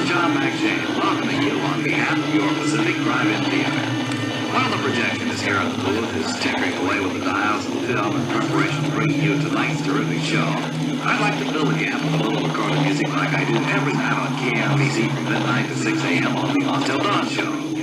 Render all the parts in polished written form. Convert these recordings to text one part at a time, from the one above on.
is John McShane, welcoming you on behalf of your Pacific Drive-In Theater. While the projectionist here at the booth is tinkering away with the dials and film in preparation to bring you tonight's terrific show, I'd like to fill again with a little recorded music like I do every night on KMBC from midnight to 6 a.m. on the Until Dawn show.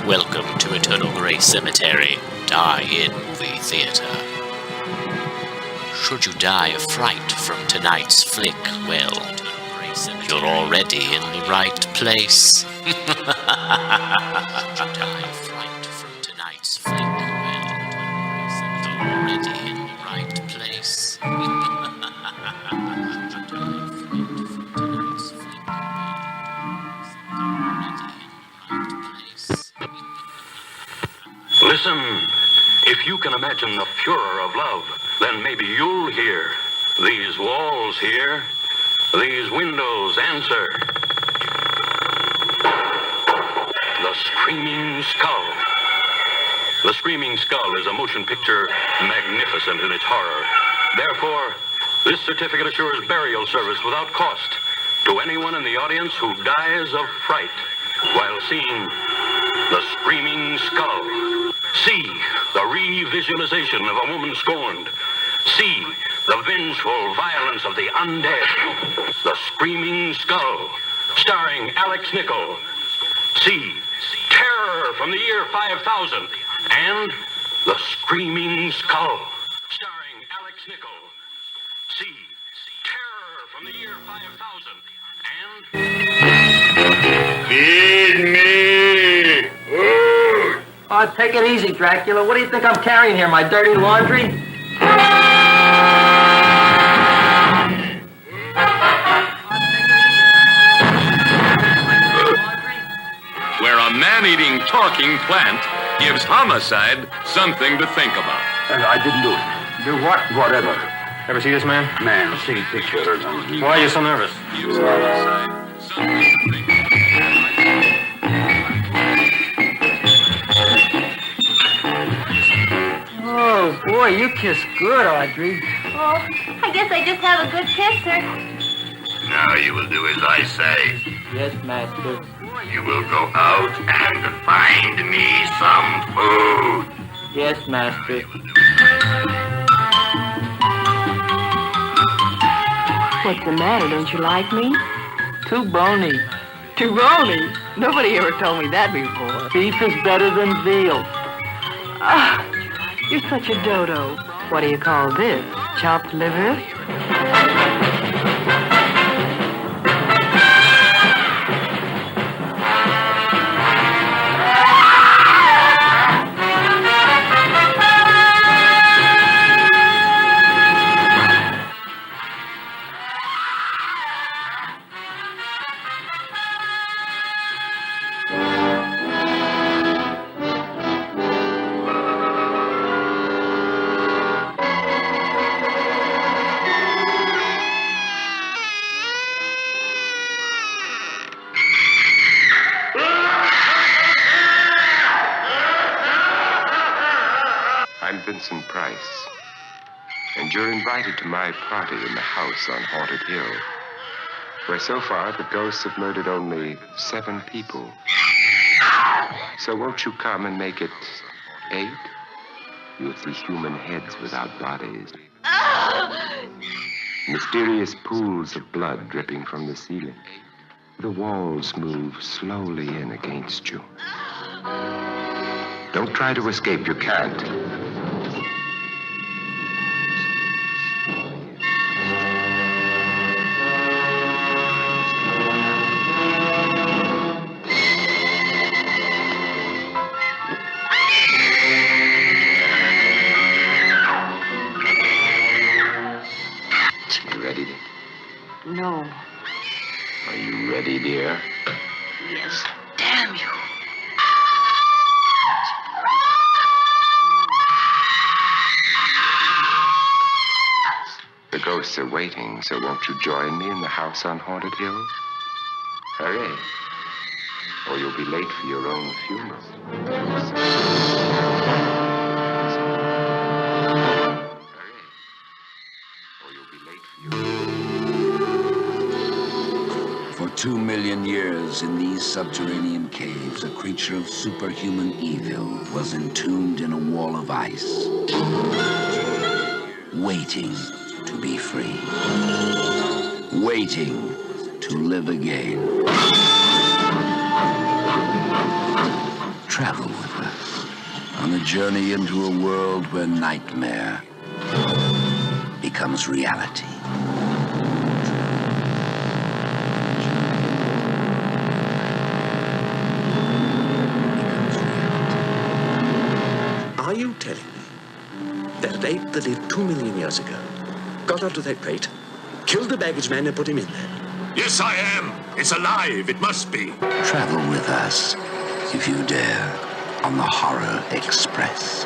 Welcome to Eternal Grey Cemetery, Die-In Movie Theater. Should you die of fright from tonight's flick, well, you're already in the right place. Should you die of fright from tonight's flick, well, you're already in the right place. Listen, if you can imagine the furor of love, then maybe you'll hear. These walls here, these windows answer. The Screaming Skull. The Screaming Skull is a motion picture magnificent in its horror. Therefore, this certificate assures burial service without cost to anyone in the audience who dies of fright while seeing The Screaming Skull. See the re-visualization of a woman scorned. See the vengeful violence of the undead. The Screaming Skull, starring Alex Nichol. See Terror from the year 5000 and The Screaming Skull, starring Alex Nichol. See Terror from the year 5000 and... Feed me! Food! Oh, take it easy, Dracula. What do you think I'm carrying here, my dirty laundry? Where a man-eating, talking plant gives homicide something to think about. I didn't do it. Do what? Whatever. Ever see this man? Man, see pictures. Why are you so nervous? Gives homicide something to think about. Oh, boy, you kiss good, Audrey. Oh, I guess I just have a good kisser. Now you will do as I say. Yes, master. You will go out and find me some food. Yes, master. What's the matter? Don't you like me? Too bony. Too bony? Nobody ever told me that before. Beef is better than veal. Ah, you're such a dodo. What do you call this? Chopped liver? I'm Vincent Price, and you're invited to my party in the house on Haunted Hill, where so far the ghosts have murdered only 7 people. So won't you come and make it 8? You'll see human heads without bodies. Mysterious pools of blood dripping from the ceiling. The walls move slowly in against you. Don't try to escape, you can't. You ready? No. Are you ready, dear? Yes. Damn you. The ghosts are waiting, so won't you join me in the house on Haunted Hill? Hurry, or you'll be late for your own funeral. Hurry, or you'll be late for your For 2 million years in these subterranean caves, a creature of superhuman evil was entombed in a wall of ice, waiting to be free, waiting to live again. travel with us on a journey into a world where nightmare becomes reality. Are you telling me that an ape that lived 2 million years ago got onto that crate, killed the baggage man and put him in there? Yes, I am. It's alive. It must be. Travel with us, if you dare, on the Horror Express.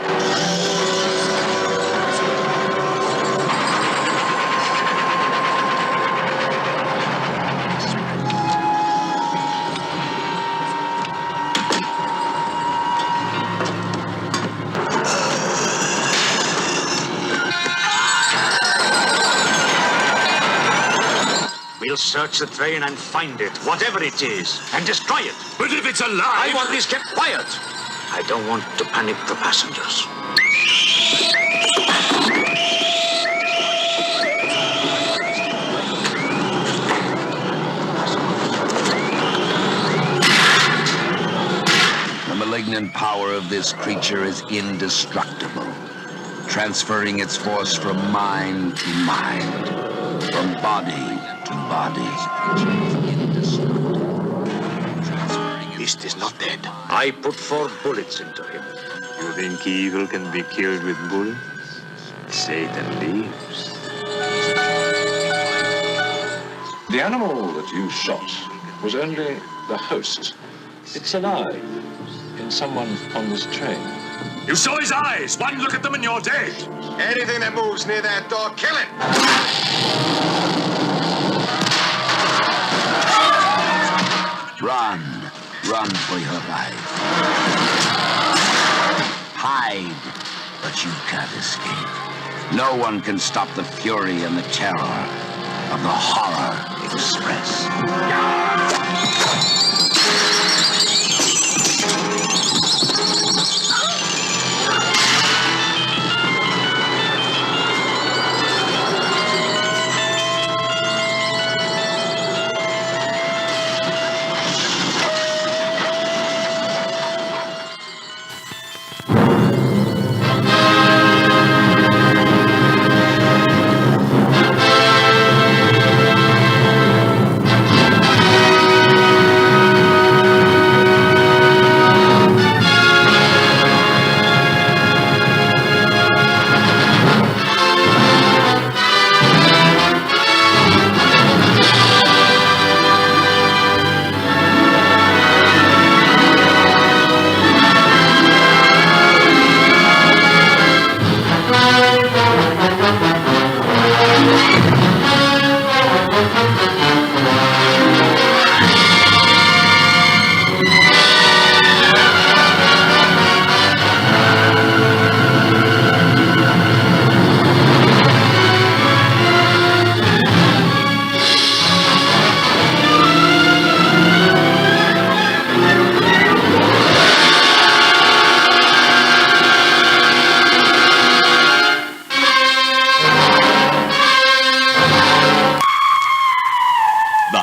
We'll search the train and find it, whatever it is, and destroy it. But if it's alive... I want this kept quiet. I don't want to panic the passengers. The malignant power of this creature is indestructible, transferring its force from mind to mind, from body to body. Beast is not dead. I put 4 bullets into him. You think evil can be killed with bullets? Satan lives. The animal that you shot was only the host. It's alive in someone on this train. You saw his eyes. One look at them and you're dead. Anything that moves near that door, kill it! Run. Run for your life. Hide, but you can't escape. No one can stop the fury and the terror of the Horror Express.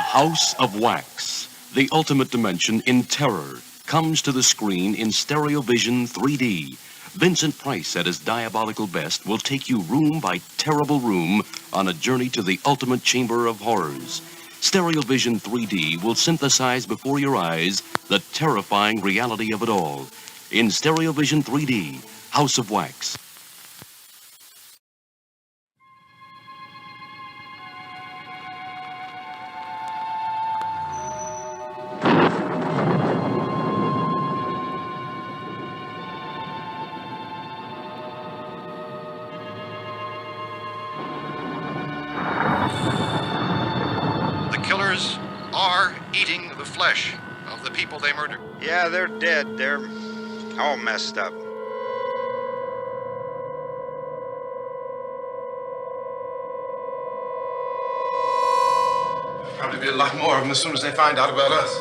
House of Wax, the ultimate dimension in terror, comes to the screen in Stereovision 3D. Vincent Price, at his diabolical best, will take you room by terrible room on a journey to the ultimate chamber of horrors. Stereovision 3D will synthesize before your eyes the terrifying reality of it all. In Stereovision 3D, House of Wax. Are eating the flesh of the people they murdered. Yeah, they're dead. They're all messed up. There'll probably be a lot more of them as soon as they find out about us.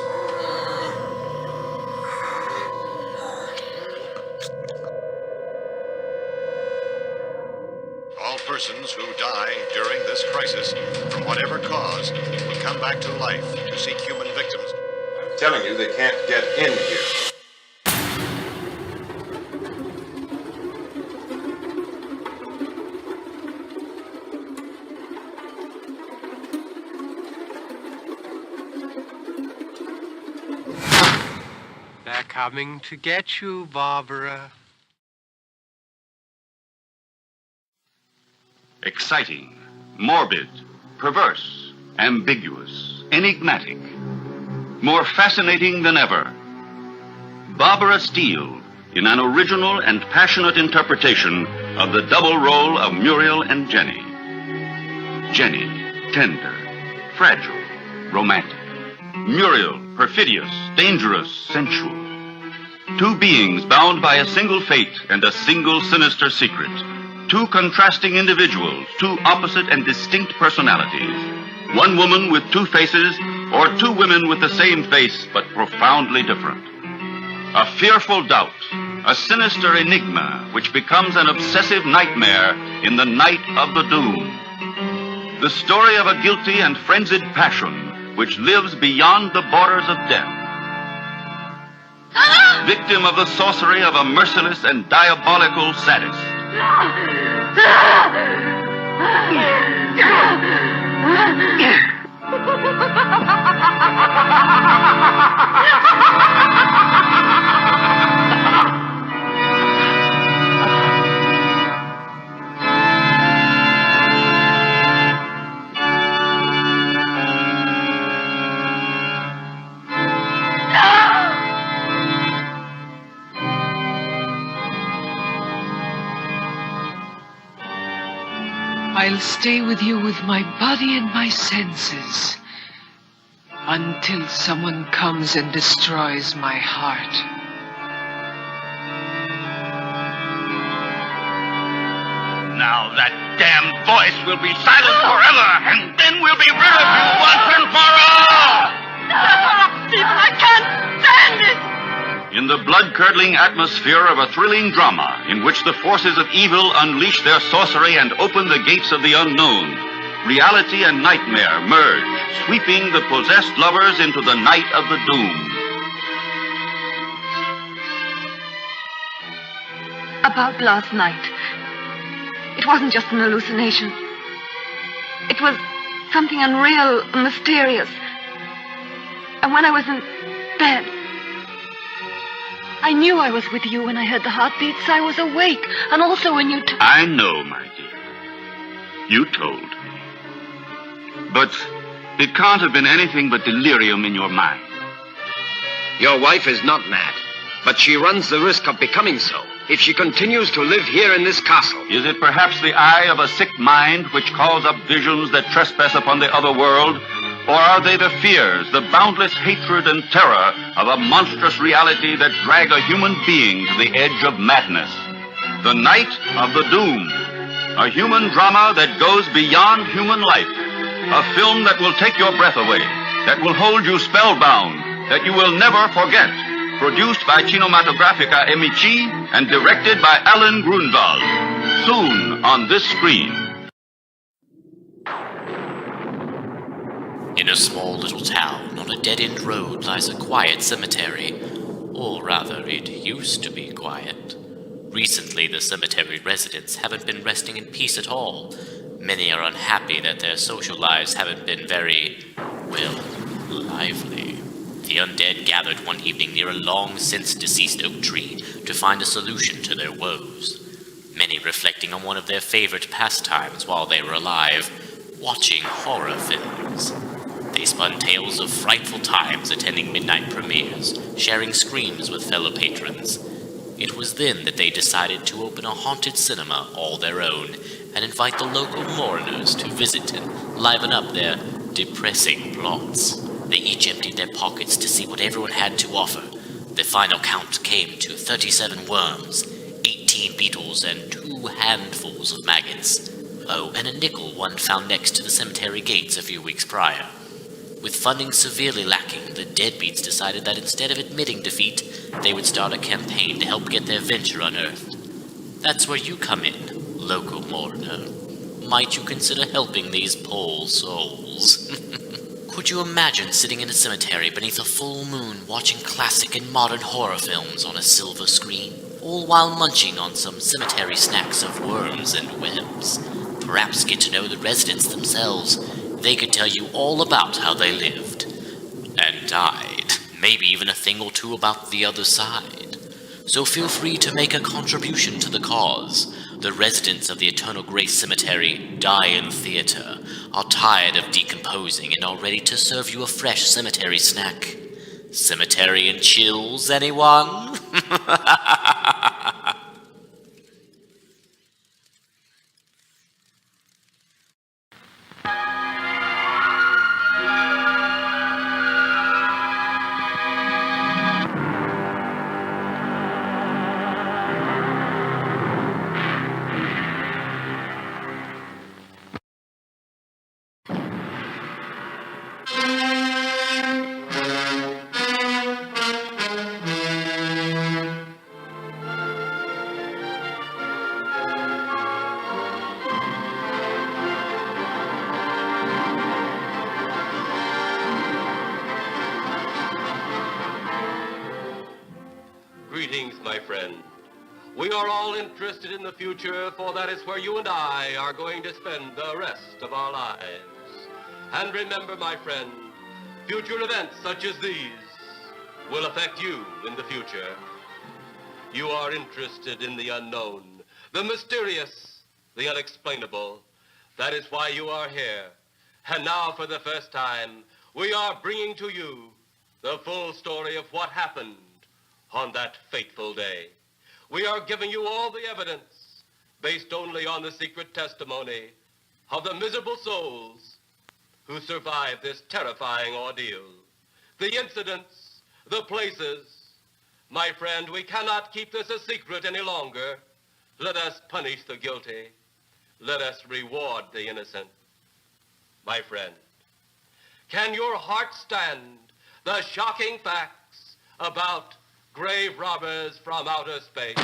All persons who die during this crisis, from whatever cause, will come back to life to seek human victims. I'm telling you, they can't get in here. They're coming to get you, Barbara. Exciting, morbid, perverse, ambiguous, enigmatic, more fascinating than ever. Barbara Steele, in an original and passionate interpretation of the double role of Muriel and Jenny. Jenny, tender, fragile, romantic. Muriel, perfidious, dangerous, sensual. Two beings bound by a single fate and a single sinister secret. Two contrasting individuals, two opposite and distinct personalities. One woman with two faces, or two women with the same face but profoundly different. A fearful doubt, a sinister enigma which becomes an obsessive nightmare in the night of the doom. The story of a guilty and frenzied passion which lives beyond the borders of death. Victim of the sorcery of a merciless and diabolical sadist. I'll stay with you with my body and my senses until someone comes and destroys my heart. Now that damned voice will be silent forever, and then we'll be rid of you once and for all! Stephen, I can't stand it! In the blood-curdling atmosphere of a thrilling drama in which the forces of evil unleash their sorcery and open the gates of the unknown, reality and nightmare merge, sweeping the possessed lovers into the night of the doom. About last night. It wasn't just an hallucination. It was something unreal, mysterious. And when I was in bed, I knew I was with you when I heard the heartbeats. I was awake. And also when you I know, my dear. You told me. But it can't have been anything but delirium in your mind. Your wife is not mad, but she runs the risk of becoming so if she continues to live here in this castle. Is it perhaps the eye of a sick mind which calls up visions that trespass upon the other world? Or are they the fears, the boundless hatred and terror of a monstrous reality that drag a human being to the edge of madness? The Night of the Doom, a human drama that goes beyond human life, a film that will take your breath away, that will hold you spellbound, that you will never forget. Produced by Cinematographica Emici and directed by Alan Grunwald. Soon on this screen. In a small little town on a dead-end road lies a quiet cemetery. Or rather, it used to be quiet. Recently, the cemetery residents haven't been resting in peace at all. Many are unhappy that their social lives haven't been very, well, lively. The undead gathered one evening near a long-since-deceased oak tree to find a solution to their woes. Many reflecting on one of their favorite pastimes while they were alive, watching horror films. They spun tales of frightful times attending midnight premieres, sharing screams with fellow patrons. It was then that they decided to open a haunted cinema all their own and invite the local mourners to visit and liven up their depressing plots. They each emptied their pockets to see what everyone had to offer. The final count came to 37 worms, 18 beetles, and 2 handfuls of maggots. Oh, and a nickel one found next to the cemetery gates a few weeks prior. With funding severely lacking, the deadbeats decided that instead of admitting defeat, they would start a campaign to help get their venture unearthed. That's where you come in, local mourner. Might you consider helping these poor souls? Could you imagine sitting in a cemetery beneath a full moon watching classic and modern horror films on a silver screen, all while munching on some cemetery snacks of worms and webs? Perhaps get to know the residents themselves. They could tell you all about how they lived and died. maybe even a thing or two about the other side. So feel free to make a contribution to the cause. The residents of the Eternal Grace Cemetery, Dial Theater, are tired of decomposing and are ready to serve you a fresh cemetery snack. Cemetery and chills, anyone? Greetings, my friend. We are all interested in the future, for that is where you and I are going to spend the rest of our lives. And remember, my friend, future events such as these will affect you in the future. You are interested in the unknown, the mysterious, the unexplainable. That is why you are here. And now, for the first time, we are bringing to you the full story of what happened on that fateful day. We are giving you all the evidence based only on the secret testimony of the miserable souls who survived this terrifying ordeal. The incidents, the places. My friend, we cannot keep this a secret any longer. Let us punish the guilty. Let us reward the innocent. My friend, can your heart stand the shocking facts about grave robbers from outer space?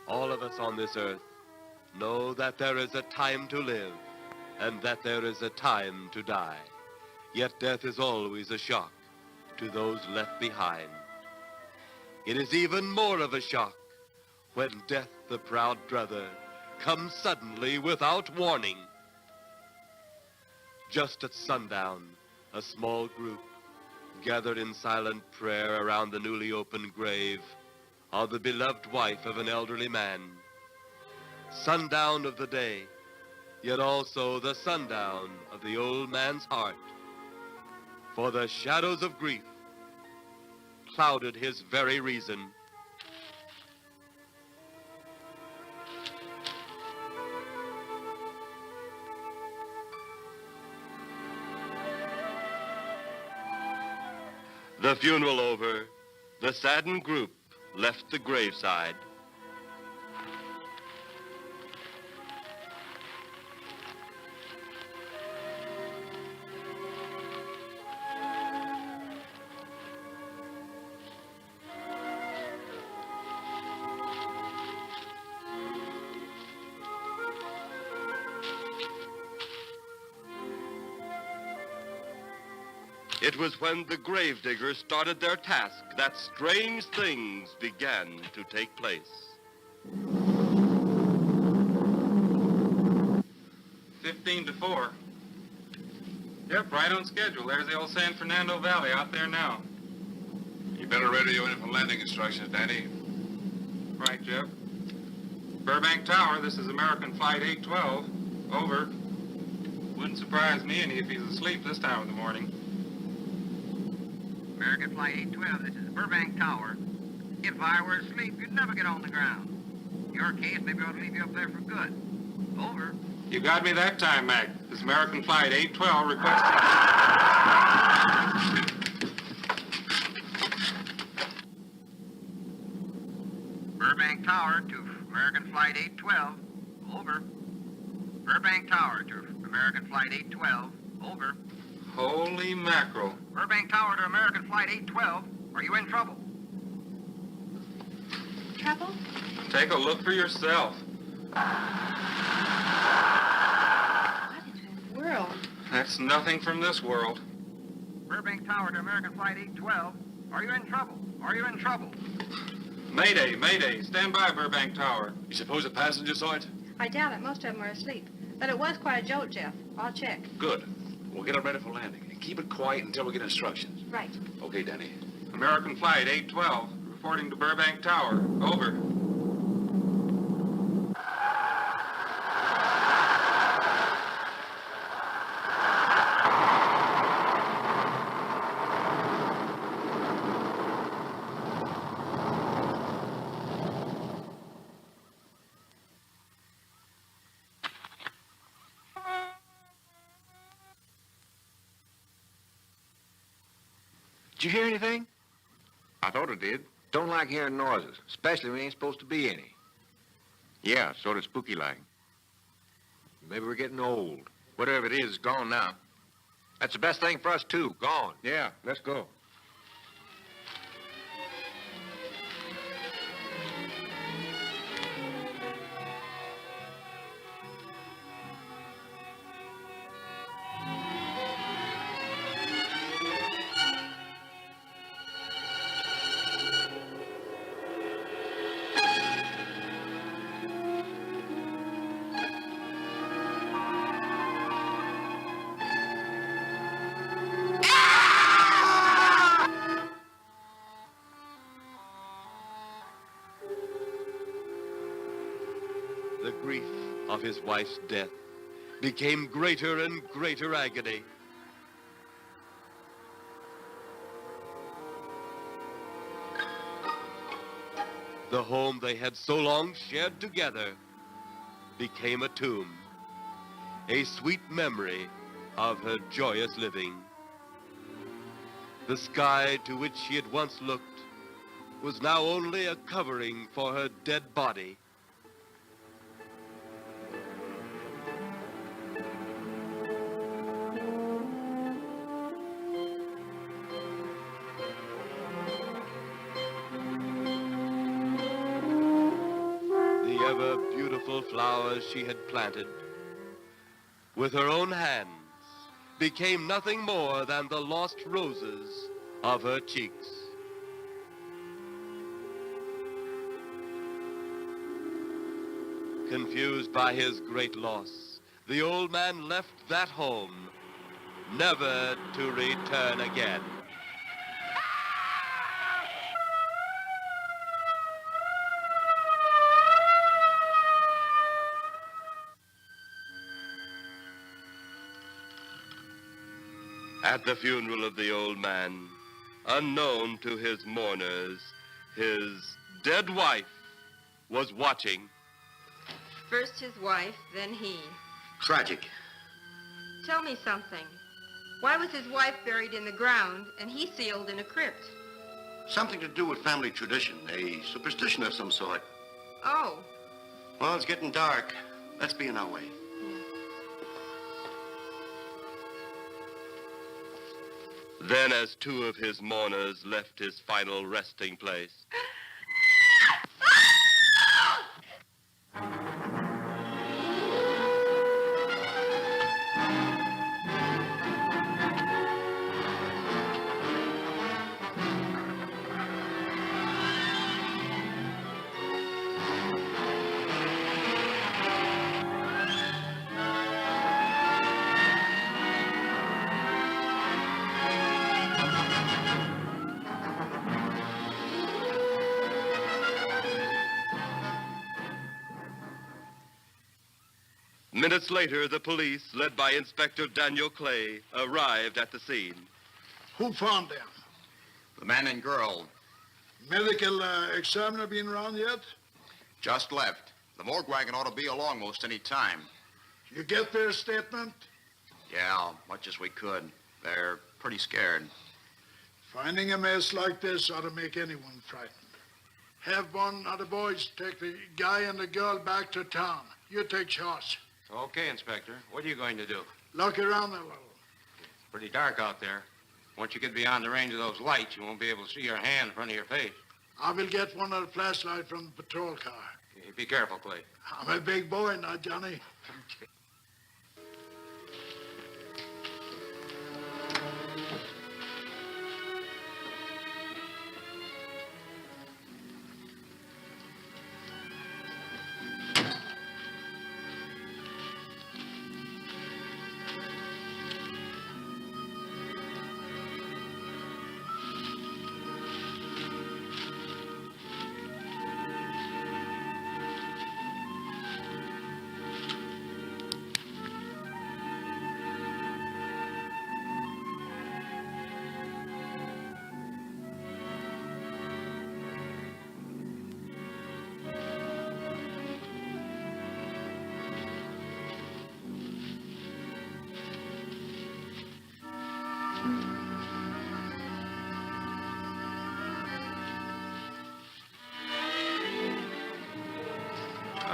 All of us on this earth know that there is a time to live and that there is a time to die. Yet death is always a shock to those left behind. It is even more of a shock when death, the proud brother, comes suddenly without warning. Just at sundown, a small group gathered in silent prayer around the newly opened grave of the beloved wife of an elderly man. Sundown of the day, yet also the sundown of the old man's heart. For the shadows of grief clouded his very reason. The funeral over, the saddened group left the graveside. It was when the gravediggers started their task that strange things began to take place. 15 15 to 4. Yep, right on schedule. There's the old San Fernando Valley out there now. You better radio in for landing instructions, Danny. Right, Jeff. Burbank Tower, this is American Flight 812. Over. Wouldn't surprise me any if he's asleep this time of the morning. American Flight 812, this is Burbank Tower. If I were asleep, you'd never get on the ground. In your case, maybe I ought to leave you up there for good. Over. You got me that time, Mac. This is American Flight 812 requesting... Burbank Tower to American Flight 812. Over. Burbank Tower to American Flight 812. Over. Holy mackerel. Burbank Tower to American Flight 812. Are you in trouble? Trouble? Take a look for yourself. World. That's nothing from this world. Burbank Tower to American Flight 812. Are you in trouble? Are you in trouble? Mayday, mayday. Stand by, Burbank Tower. You suppose a passenger saw it? I doubt it. Most of them are asleep. But it was quite a jolt, Jeff. I'll check. Good. We'll get it ready for landing. And keep it quiet until we get instructions. Right. Okay, Danny. American Flight 812, reporting to Burbank Tower. Over. Did you hear anything? I thought it did. Don't like hearing noises, especially when there ain't supposed to be any. Yeah, sort of spooky-like. Maybe we're getting old. Whatever it is, it's gone now. That's the best thing for us, too. Gone. Yeah, let's go. The grief of his wife's death became greater and greater agony. The home they had so long shared together became a tomb, a sweet memory of her joyous living. The sky to which she had once looked was now only a covering for her dead body. The ever-beautiful flowers she had planted with her own hands became nothing more than the lost roses of her cheeks. Confused by his great loss, the old man left that home, never to return again. At the funeral of the old man, unknown to his mourners, his dead wife was watching. First his wife, then he. Tragic. Tell me something. Why was his wife buried in the ground and he sealed in a crypt? Something to do with family tradition, a superstition of some sort. Oh. Well, it's getting dark. Let's be on our way. Then, as two of his mourners left his final resting place, Minutes later, the police, led by Inspector Daniel Clay, arrived at the scene. Who found them? The man and girl. Medical examiner been around yet? Just left. The morgue wagon ought to be along most any time. You get their statement? Yeah, much as we could. They're pretty scared. Finding a mess like this ought to make anyone frightened. Have one of the boys take the guy and the girl back to town. You take charge. Okay, Inspector. What are you going to do? Look around a little. It's pretty dark out there. Once you get beyond the range of those lights, you won't be able to see your hand in front of your face. I will get one of the flashlights from the patrol car. Be careful, Clay. I'm a big boy now, Johnny.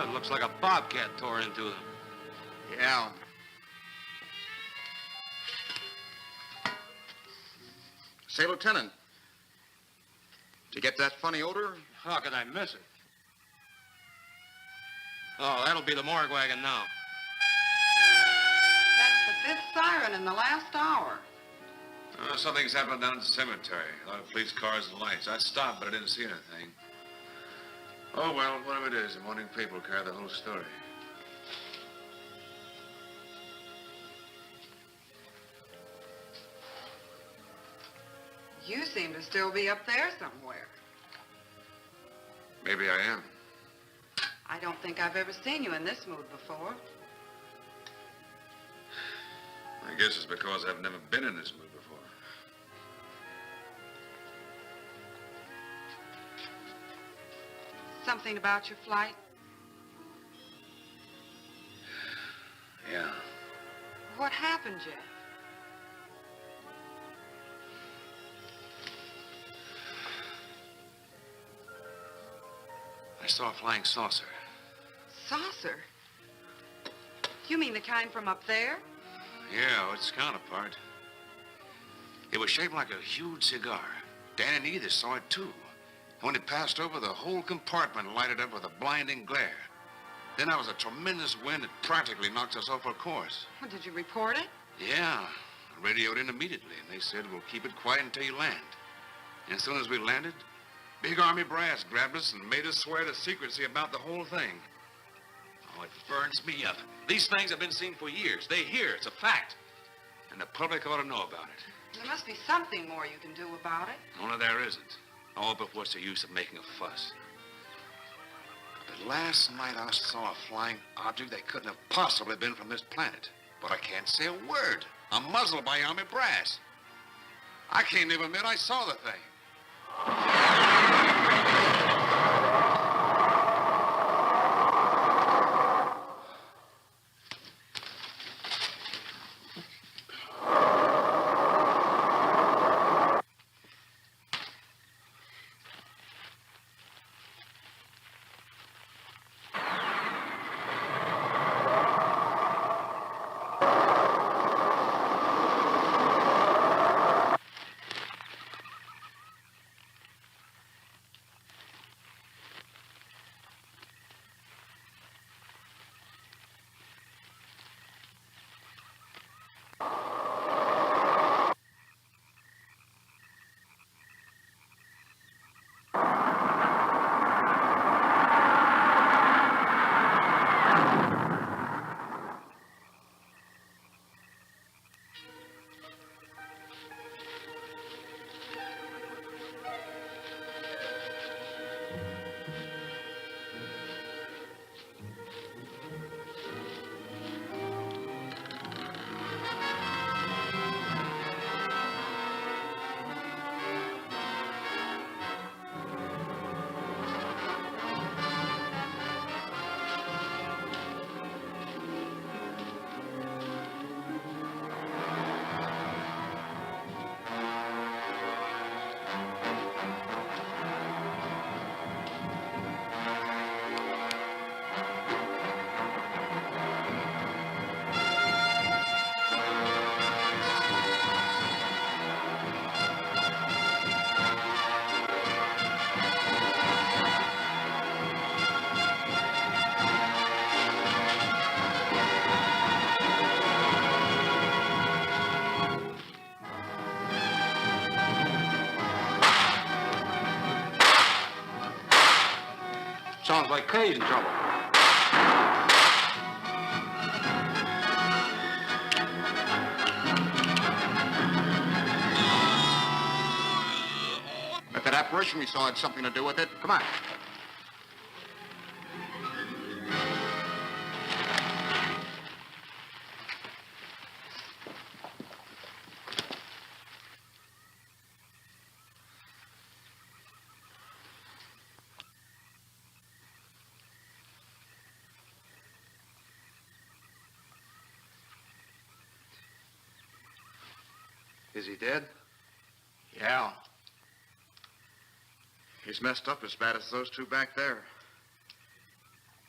It looks like a bobcat tore into them. Yeah. Say, Lieutenant, did you get that funny odor? How could I miss it? Oh, that'll be the morgue wagon now. That's the 5th siren in the last hour. Something's happened down at the cemetery. A lot of police cars and lights. I stopped, but I didn't see anything. Oh, well, whatever it is, the morning paper will carry the whole story. You seem to still be up there somewhere. Maybe I am. I don't think I've ever seen you in this mood before. I guess it's because I've never been in this mood before. Something about your flight? Yeah. What happened, Jeff? I saw a flying saucer. Saucer? You mean the kind from up there? Yeah, its counterpart. It was shaped like a huge cigar. Dan and Edith saw it, too. When it passed over, the whole compartment lighted up with a blinding glare. Then there was a tremendous wind that practically knocked us off our course. Well, did you report it? Yeah, I radioed in immediately, and they said, we'll keep it quiet until you land. And as soon as we landed, big Army brass grabbed us and made us swear to secrecy about the whole thing. Oh, it burns me up. These things have been seen for years. They hear, it's a fact. And the public ought to know about it. There must be something more you can do about it. Only there isn't. Oh, but what's the use of making a fuss? But last night I saw a flying object that couldn't have possibly been from this planet. But I can't say a word. I'm muzzled by Army brass. I can't even admit I saw the thing. Sounds like Clay's in trouble. If that apparition we saw had something to do with it, come on. Is he dead? Yeah. He's messed up as bad as those two back there.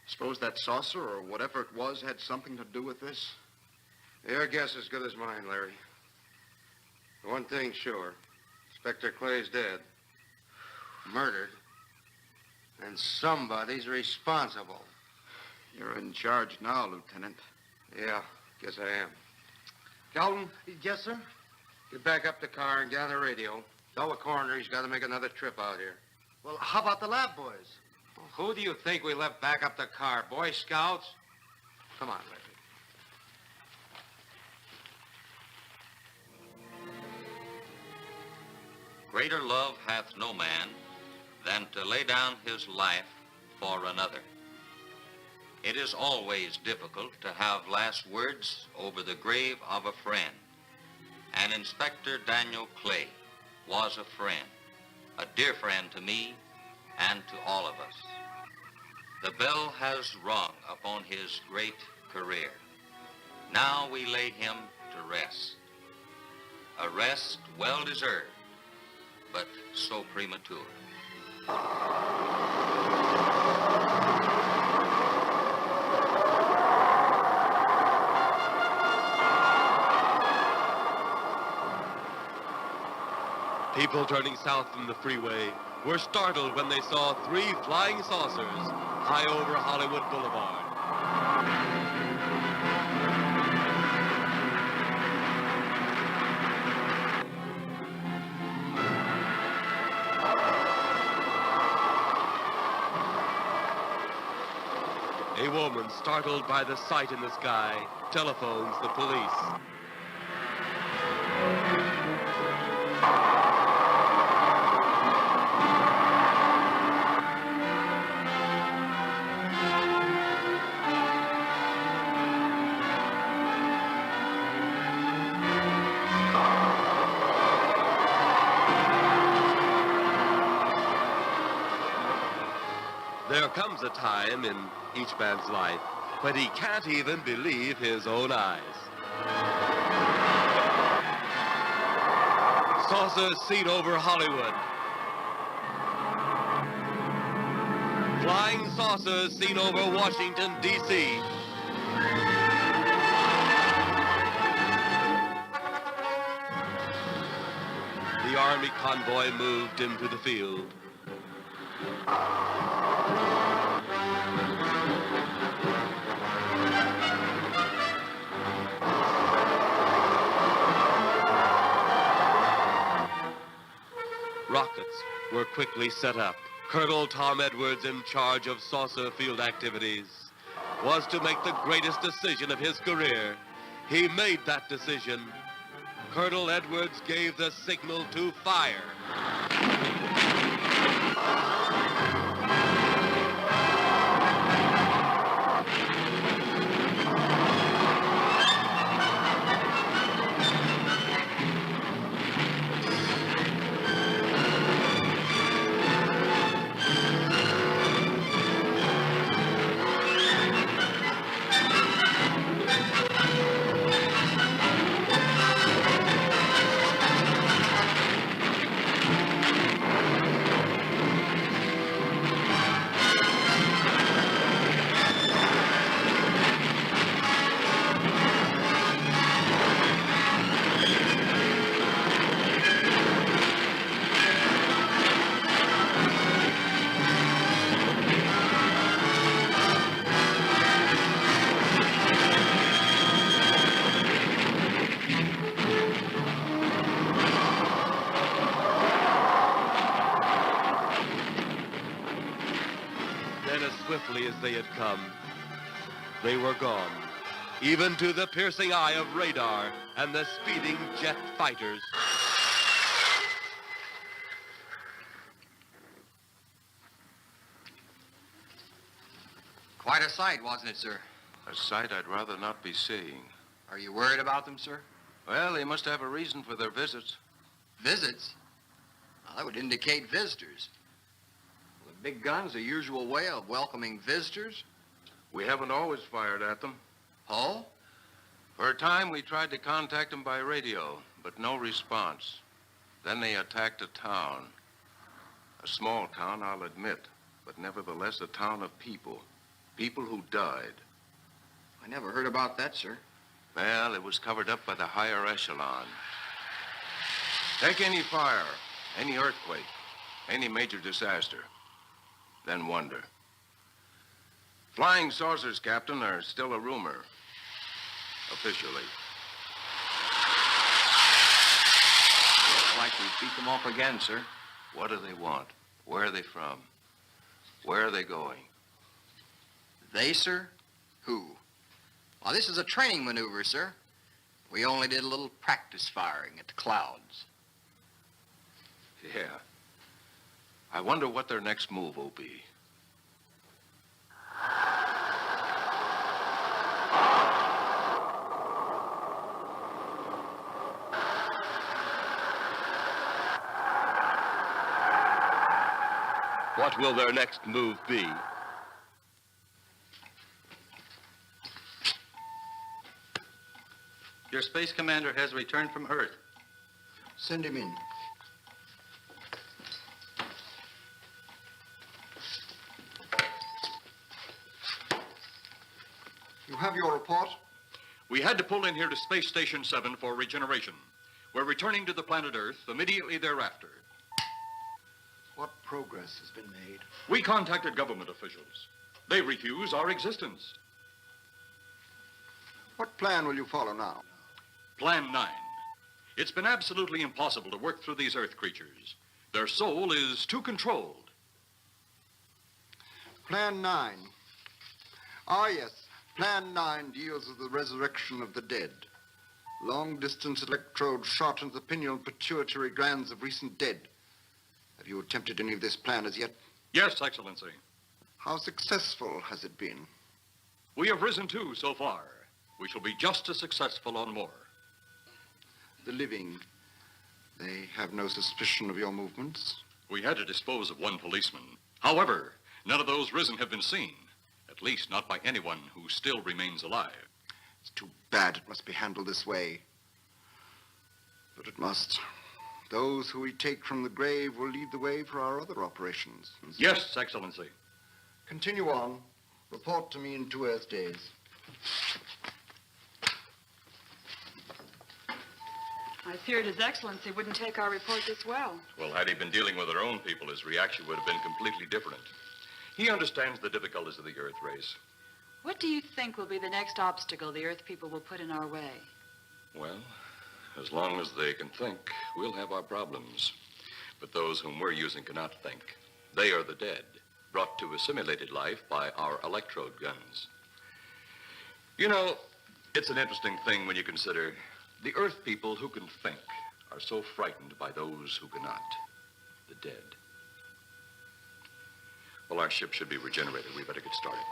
Suppose that saucer or whatever it was had something to do with this? Your guess is as good as mine, Larry. One thing's sure. Inspector Clay's dead. Murdered. And somebody's responsible. You're in charge now, Lieutenant. Yeah, guess I am. Calton? Yes, sir? Get back up the car and get on the radio. Tell the coroner he's got to make another trip out here. Well, how about the lab boys? Well, who do you think we left back up the car? Boy Scouts? Come on, Larry. Greater love hath no man than to lay down his life for another. It is always difficult to have last words over the grave of a friend. And Inspector Daniel Clay was a friend, a dear friend to me and to all of us. The bell has rung upon his great career. Now we lay him to rest. A rest well deserved, but so premature. People turning south from the freeway were startled when they saw 3 flying saucers high over Hollywood Boulevard. A woman, startled by the sight in the sky, telephones the police. There comes a time in each man's life when he can't even believe his own eyes. Saucers seen over Hollywood. Flying saucers seen over Washington, D.C. The Army convoy moved into the field. Rockets were quickly set up. Colonel Tom Edwards, in charge of saucer field activities, was to make the greatest decision of his career. He made that decision. Colonel Edwards gave the signal to fire. as they had come. They were gone, even to the piercing eye of radar and the speeding jet fighters. Quite a sight, wasn't it, sir? A sight I'd rather not be seeing. Are you worried about them, sir? Well, they must have a reason for their visits. Visits? Well, that would indicate visitors. The big gun's the usual way of welcoming visitors. We haven't always fired at them. Oh? For a time, we tried to contact them by radio, but no response. Then they attacked a town. A small town, I'll admit, but nevertheless a town of people. People who died. I never heard about that, sir. Well, it was covered up by the higher echelon. Take any fire, any earthquake, any major disaster, then wonder. Flying saucers, Captain, are still a rumor. Officially. Looks like we beat them off again, sir. What do they want? Where are they from? Where are they going? They, sir? Who? Well, this is a training maneuver, sir. We only did a little practice firing at the clouds. Yeah. I wonder what their next move will be. What will their next move be? Your space commander has returned from Earth. Send him in. You have your report? We had to pull in here to Space Station 7 for regeneration. We're returning to the planet Earth immediately thereafter. What progress has been made? We contacted government officials. They refuse our existence. What plan will you follow now? Plan 9. It's been absolutely impossible to work through these Earth creatures. Their soul is too controlled. Plan 9. Ah, yes. Plan 9 deals with the resurrection of the dead. Long-distance electrode shot into the pineal and pituitary glands of recent dead. Have you attempted any of this plan as yet? Yes, Excellency. How successful has it been? We have risen too so far. We shall be just as successful on more. The living, they have no suspicion of your movements? We had to dispose of one policeman. However, none of those risen have been seen. At least not by anyone who still remains alive. It's too bad it must be handled this way. But it must. Those who we take from the grave will lead the way for our other operations. Yes, Excellency. Continue on. Report to me in 2 Earth days. I feared His Excellency wouldn't take our report this well. Well, had he been dealing with our own people, his reaction would have been completely different. He understands the difficulties of the Earth race. What do you think will be the next obstacle the Earth people will put in our way? Well, as long as they can think, we'll have our problems. But those whom we're using cannot think. They are the dead, brought to a simulated life by our electrode guns. You know, it's an interesting thing when you consider the Earth people who can think are so frightened by those who cannot, the dead. Well, our ship should be regenerated. We better get started.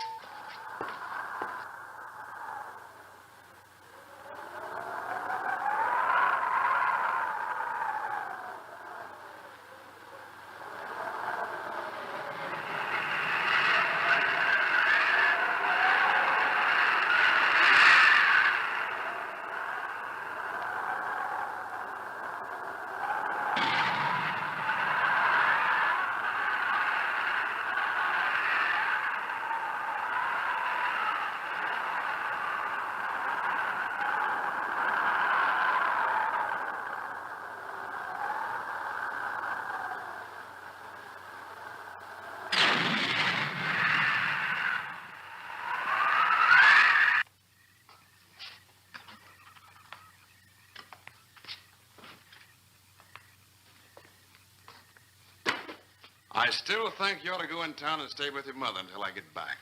I still think you ought to go in town and stay with your mother until I get back.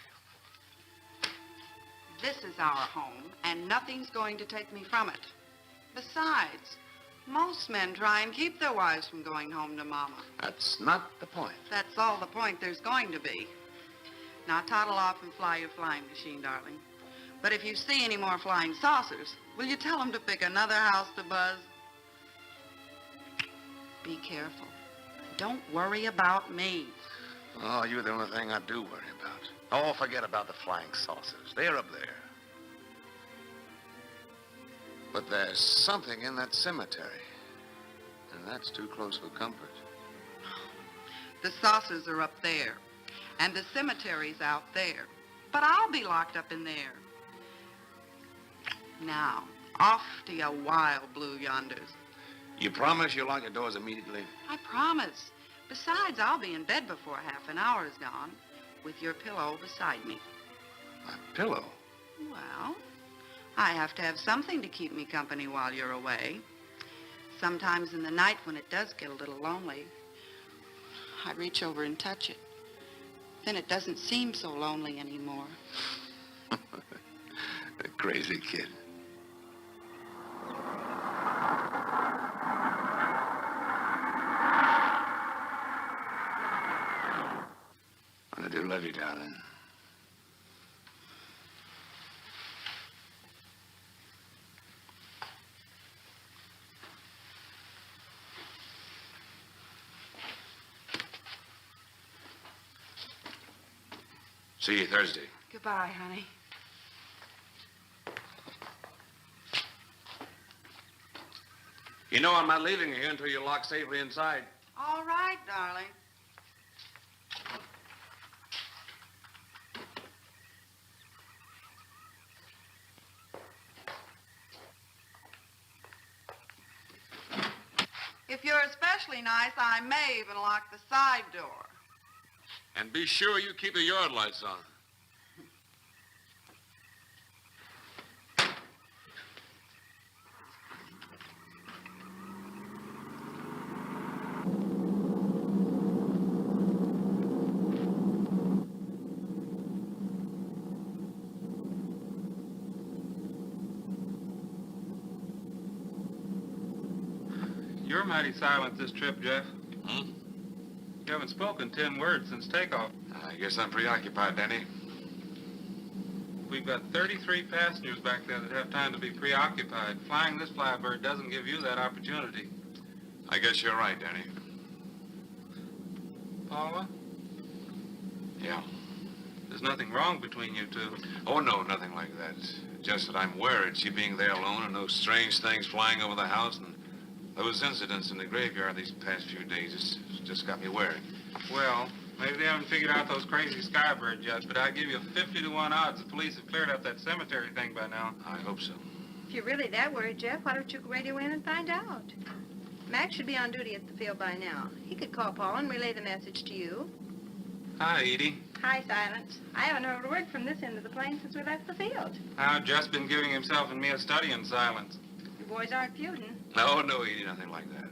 This is our home, and nothing's going to take me from it. Besides, most men try and keep their wives from going home to Mama. That's not the point. That's all the point there's going to be. Now toddle off and fly your flying machine, darling. But if you see any more flying saucers, will you tell them to pick another house to buzz? Be careful. Don't worry about me. Oh, you're the only thing I do worry about. Oh, forget about the flying saucers. They're up there. But there's something in that cemetery. And that's too close for comfort. The saucers are up there, and the cemetery's out there. But I'll be locked up in there. Now, off to your wild blue yonders. You promise you'll lock your doors immediately? I promise. Besides, I'll be in bed before half an hour is gone, with your pillow beside me. My pillow? Well, I have to have something to keep me company while you're away. Sometimes in the night when it does get a little lonely, I reach over and touch it. Then it doesn't seem so lonely anymore. A crazy kid. I do love you, darling. See you Thursday. Goodbye, honey. You know I'm not leaving you here until you're locked safely inside. All right, darling. If you're especially nice, I may even lock the side door. And be sure you keep the yard lights on. You're mighty silent this trip, Jeff. You haven't spoken 10 words since takeoff. I guess I'm preoccupied, Danny. We've got 33 passengers back there that have time to be preoccupied. Flying this flybird doesn't give you that opportunity. I guess you're right, Danny. Paula, Yeah. there's nothing wrong between you two. Oh, no, nothing like that. Just that I'm worried she being there alone and those strange things flying over the house and those incidents in the graveyard these past few days just got me worried. Well, maybe they haven't figured out those crazy skybirds yet, but I'd give you 50 to 1 odds the police have cleared up that cemetery thing by now. I hope so. If you're really that worried, Jeff, why don't you radio in and find out? Max should be on duty at the field by now. He could call Paul and relay the message to you. Hi, Edie. Hi, Silence. I haven't heard a word from this end of the plane since we left the field. I've just been giving himself and me a study in silence. You boys aren't feuding. No, Edie, nothing like that.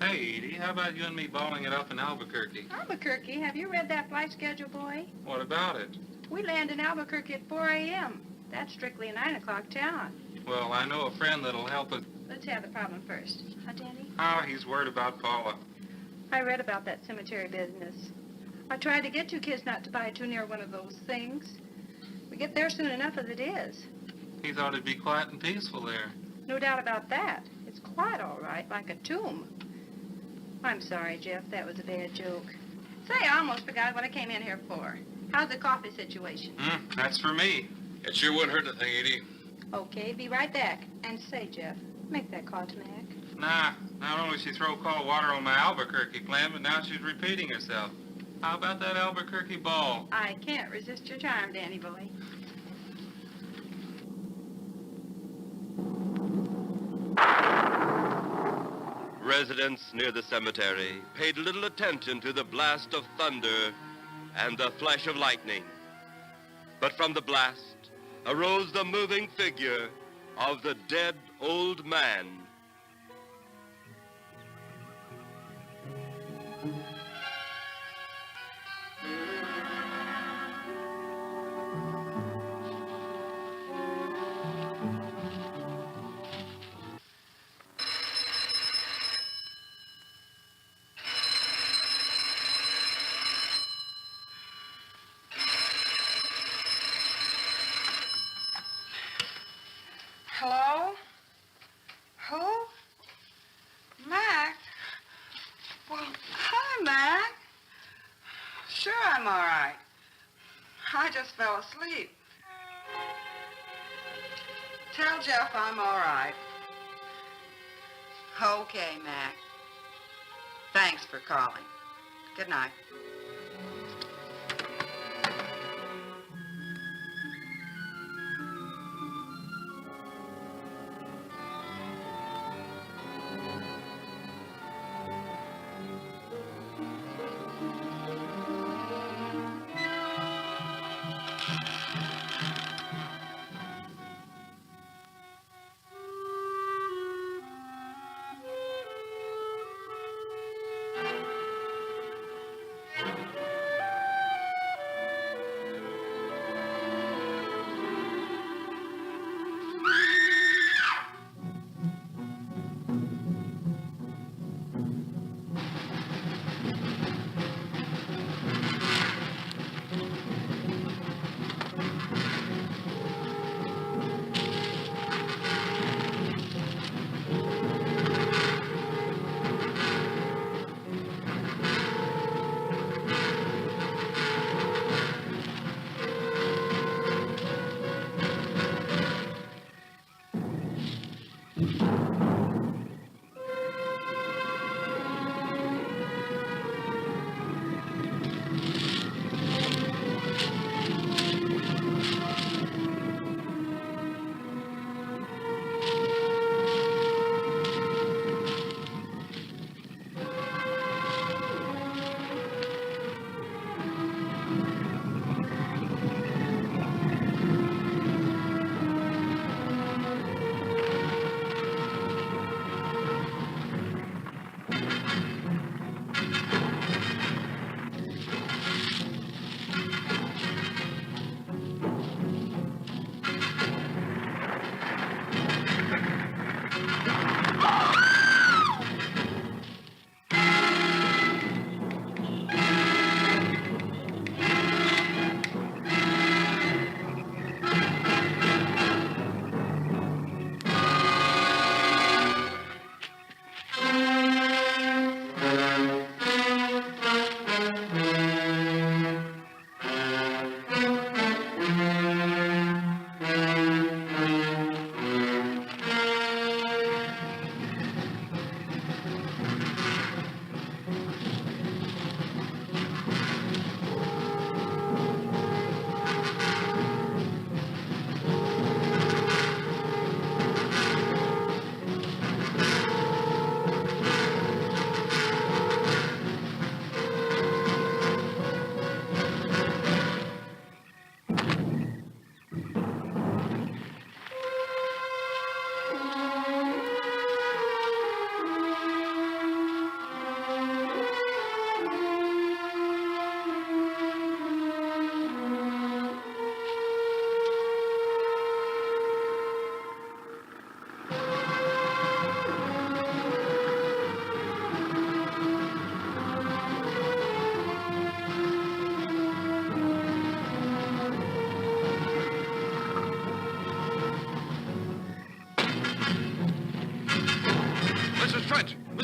Hey, Edie, how about you and me balling it up in Albuquerque? Albuquerque, have you read that flight schedule, boy? What about it? We land in Albuquerque at 4 a.m. That's strictly a 9 o'clock town. Well, I know a friend that'll help us. Let's have the problem first. Huh, Danny? Oh, he's worried about Paula. I read about that cemetery business. I tried to get you kids not to buy too near one of those things. We get there soon enough as it is. He thought it'd be quiet and peaceful there. No doubt about that. It's quite all right, like a tomb. I'm sorry, Jeff. That was a bad joke. Say, I almost forgot what I came in here for. How's the coffee situation? That's for me. It sure wouldn't hurt a thing, Edie. Okay, be right back. And say, Jeff, make that call to Mac. Nah, not only she throw cold water on my Albuquerque plan, but now she's repeating herself. How about that Albuquerque ball? I can't resist your charm, Danny boy. Residents near the cemetery paid little attention to the blast of thunder and the flash of lightning. But from the blast arose the moving figure of the dead old man. I just fell asleep. Tell Jeff I'm all right. Okay, Mac. Thanks for calling. Good night.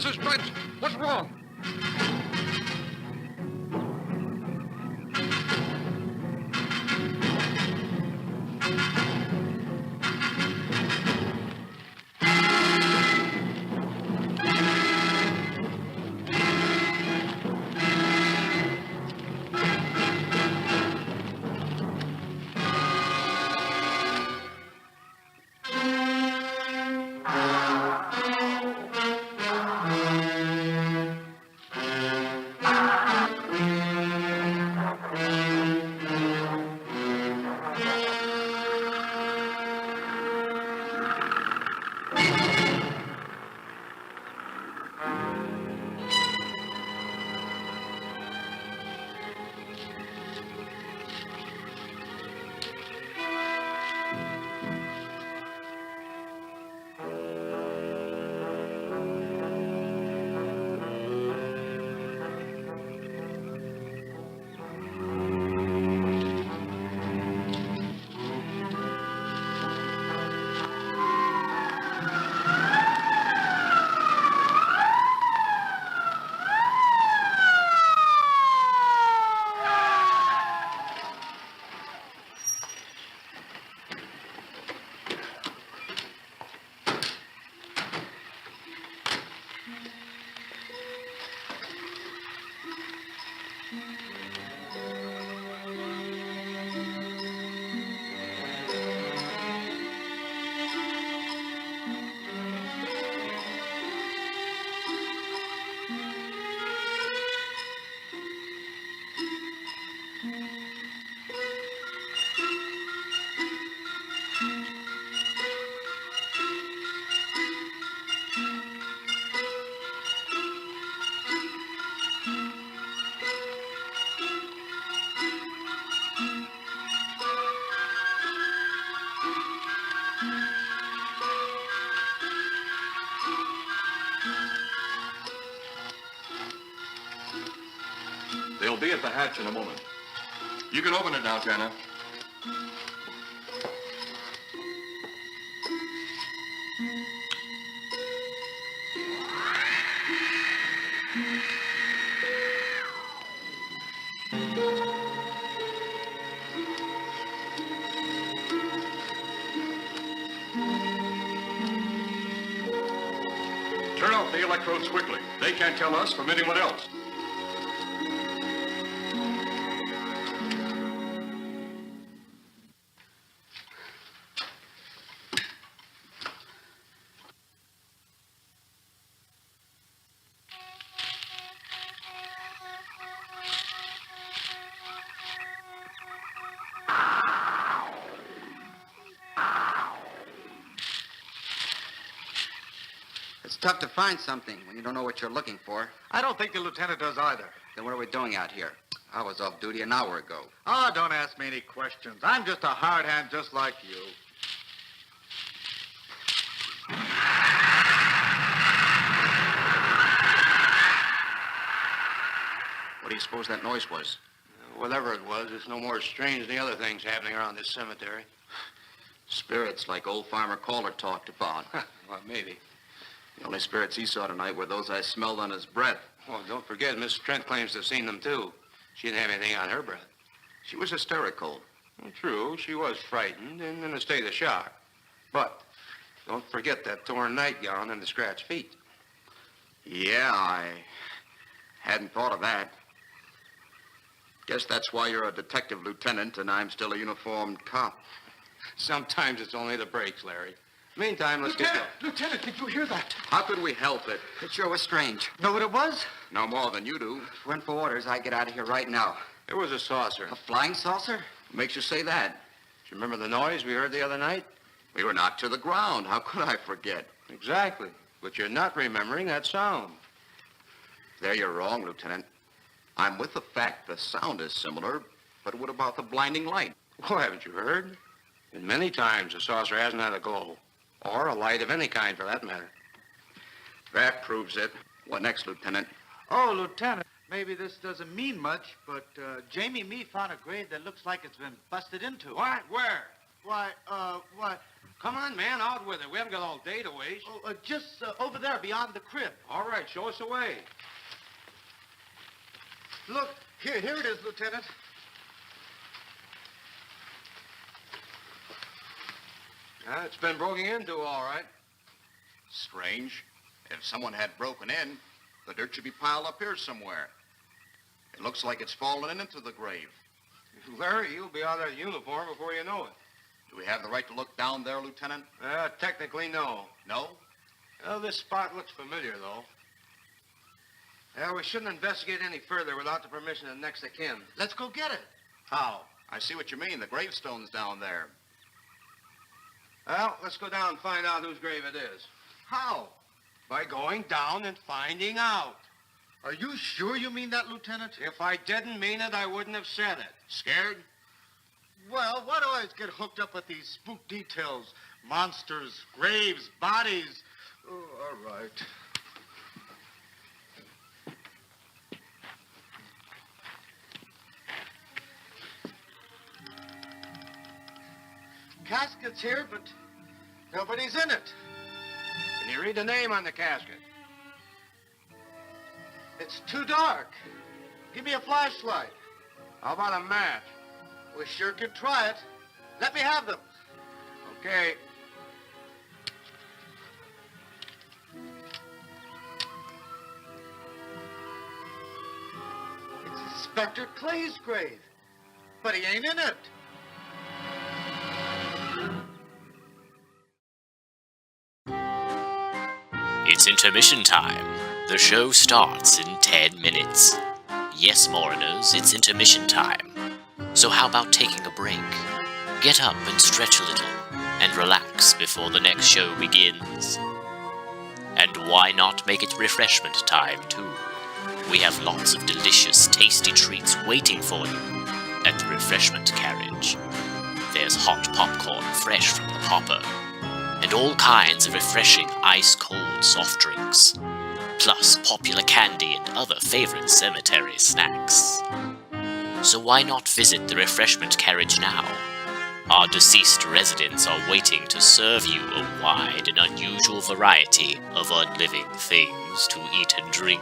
Mrs. Trent, what's wrong? be at the hatch in a moment. You can open it now, Tanner. Turn off the electrodes quickly. They can't tell us from anyone else. It's tough to find something when you don't know what you're looking for. I don't think the lieutenant does either. Then what are we doing out here? I was off duty an hour ago. Oh, don't ask me any questions. I'm just a hard hand just like you. What do you suppose that noise was? Whatever it was, it's no more strange than the other things happening around this cemetery. Spirits like old Farmer Caller talked about. Well, maybe. The only spirits he saw tonight were those I smelled on his breath. Well, don't forget, Miss Trent claims to have seen them, too. She didn't have anything on her breath. She was hysterical. Well, true, she was frightened and in a state of shock. But don't forget that torn nightgown and the scratched feet. Yeah, I hadn't thought of that. Guess that's why you're a detective lieutenant and I'm still a uniformed cop. Sometimes it's only the breaks, Larry. Meantime, let's get... Lieutenant, did you hear that? How could we help it? It sure was strange. Know what it was? No more than you do. Went for orders. I get out of here right now. It was a saucer. A flying saucer? Makes you say that. Do you remember the noise we heard the other night? We were knocked to the ground. How could I forget? Exactly. But you're not remembering that sound. There you're wrong, Lieutenant. I'm with the fact the sound is similar, but what about the blinding light? Well, haven't you heard? And many times the saucer hasn't had a glow. Or a light of any kind, for that matter. That proves it. What next, Lieutenant? Oh, Lieutenant, maybe this doesn't mean much, but Jamie Mee found a grave that looks like it's been busted into. What? Where? Why, Come on, man, out with it. We haven't got all day to waste. Just over there beyond the crib. All right, show us the way. Look, here it is, Lieutenant. It's been broken into, all right. Strange. If someone had broken in, the dirt should be piled up here somewhere. It looks like it's fallen into the grave. Larry, you'll be out of that uniform before you know it. Do we have the right to look down there, Lieutenant? Technically, no. No? Well, this spot looks familiar, though. We shouldn't investigate any further without the permission of next of kin. Let's go get it. How? I see what you mean. The gravestone's down there. Well, let's go down and find out whose grave it is. How? By going down and finding out. Are you sure you mean that, Lieutenant? If I didn't mean it, I wouldn't have said it. Scared? Well, why do I always get hooked up with these spook details? Monsters, graves, bodies. Oh, all right. Casket's here, but nobody's in it. Can you read the name on the casket? It's too dark. Give me a flashlight. How about a match? We sure can try it. Let me have them. Okay. It's Inspector Clay's grave, but he ain't in it. It's intermission time. The show starts in 10 minutes. Yes, mourners, it's intermission time. So how about taking a break? Get up and stretch a little, and relax before the next show begins. And why not make it refreshment time, too? We have lots of delicious, tasty treats waiting for you at the refreshment carriage. There's hot popcorn fresh from the hopper, and all kinds of refreshing ice-cold soft drinks, plus popular candy and other favorite cemetery snacks. so why not visit the refreshment carriage now? Our deceased residents are waiting to serve you a wide and unusual variety of unliving things to eat and drink.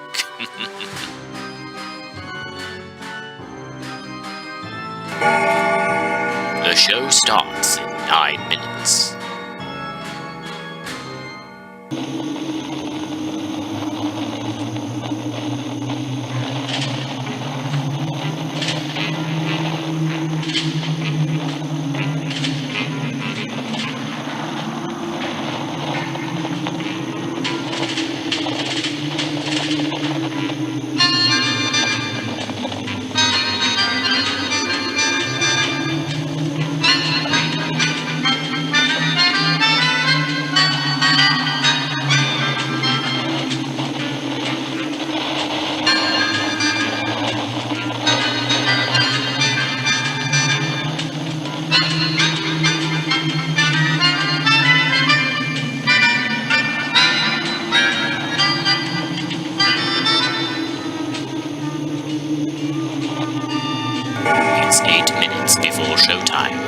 The show starts in 9 minutes. It's 8 minutes before showtime.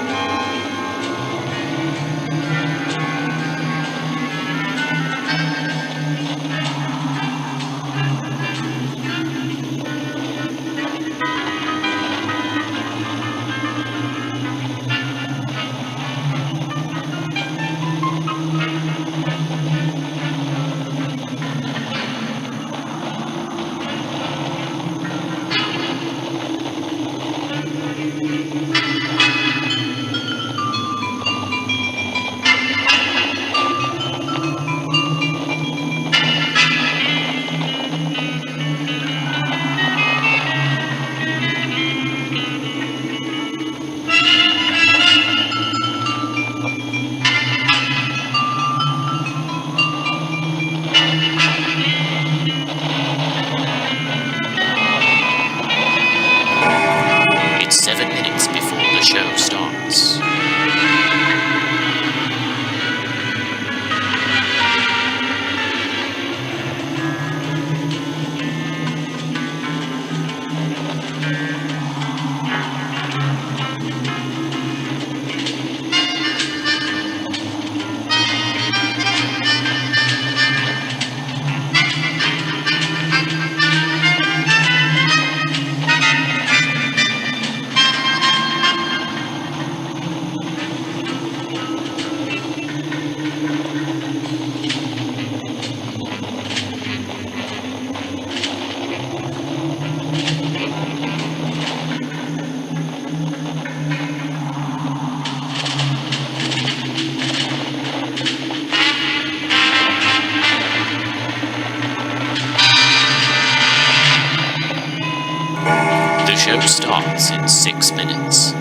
It's 7 minutes before the show starts. The show starts in 6 minutes.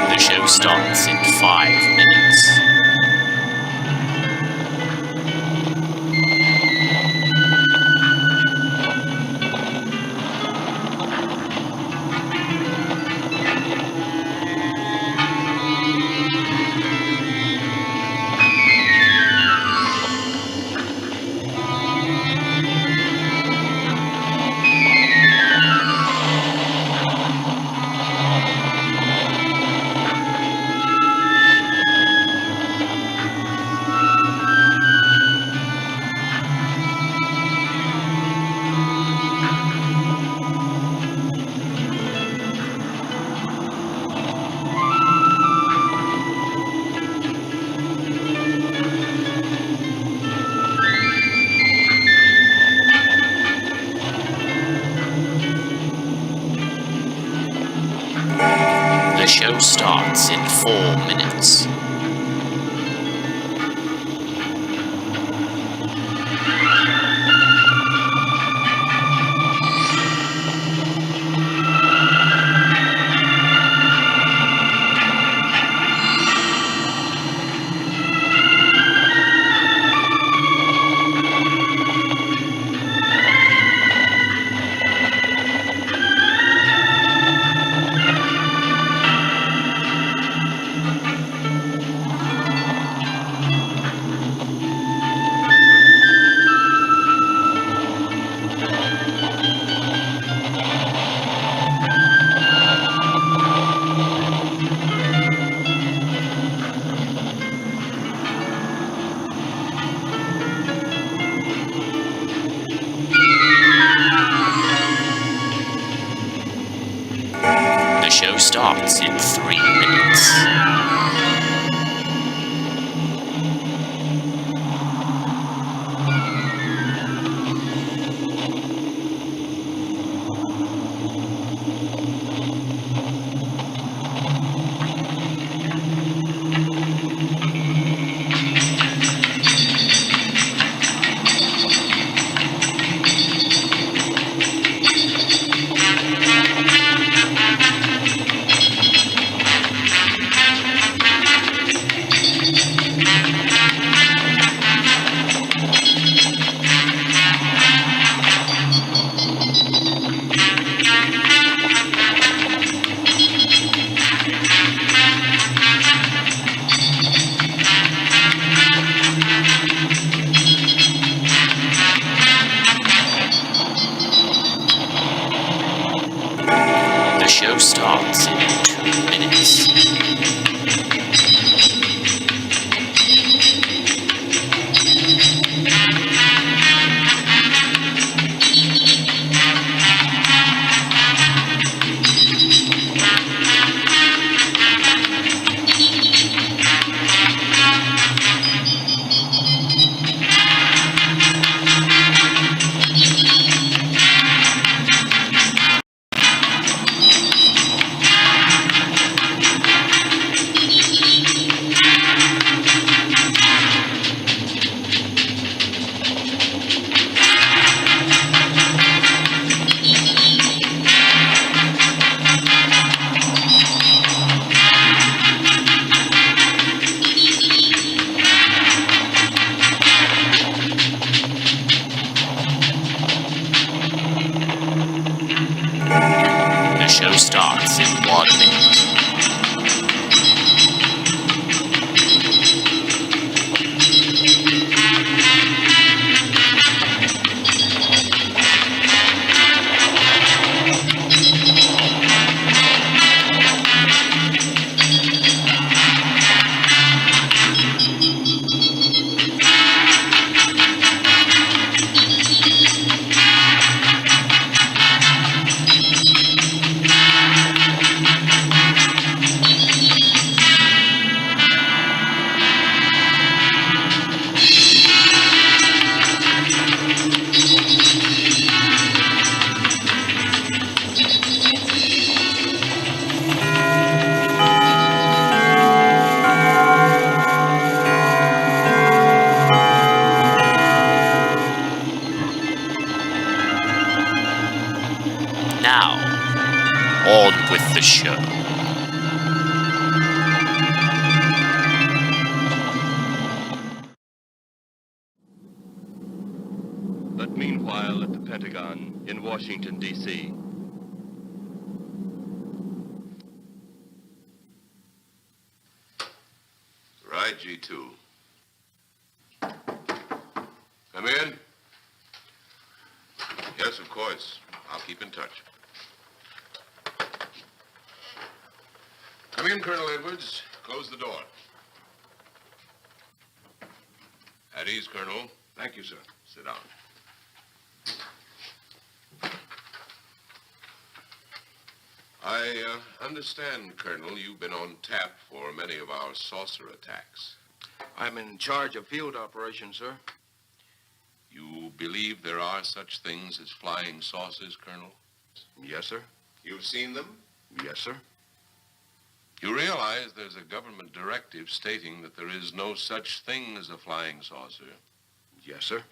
The show starts in 5 minutes. show starts in 4 minutes. The show starts in 3 minutes. The show starts in 2 minutes. The show starts in 1 minute. Now, on with the show. But meanwhile, at the Pentagon in Washington, D.C., Right, G2. Come in. Yes, of course. I'll keep in touch. Come in, Colonel Edwards. Close the door. At ease, Colonel. Thank you, sir. Sit down. I understand, Colonel, you've been on tap for many of our saucer attacks. I'm in charge of field operations, sir. You believe there are such things as flying saucers, Colonel? Yes, sir. You've seen them? Yes, sir. You realize there's a government directive stating that there is no such thing as a flying saucer? Yes, sir.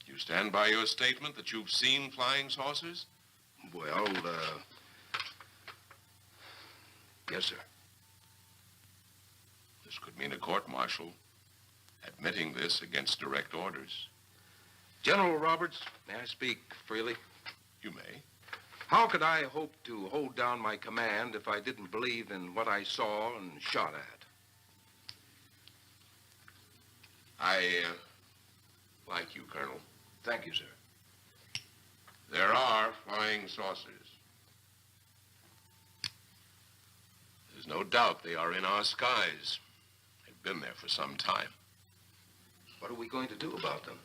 You stand by your statement that you've seen flying saucers? Well, yes, sir. This could mean a court-martial, admitting this against direct orders. General Roberts, may I speak freely? You may. How could I hope to hold down my command if I didn't believe in what I saw and shot at? I like you, Colonel. Thank you, sir. There are flying saucers. There's no doubt they are in our skies. They've been there for some time. What are we going to do about them?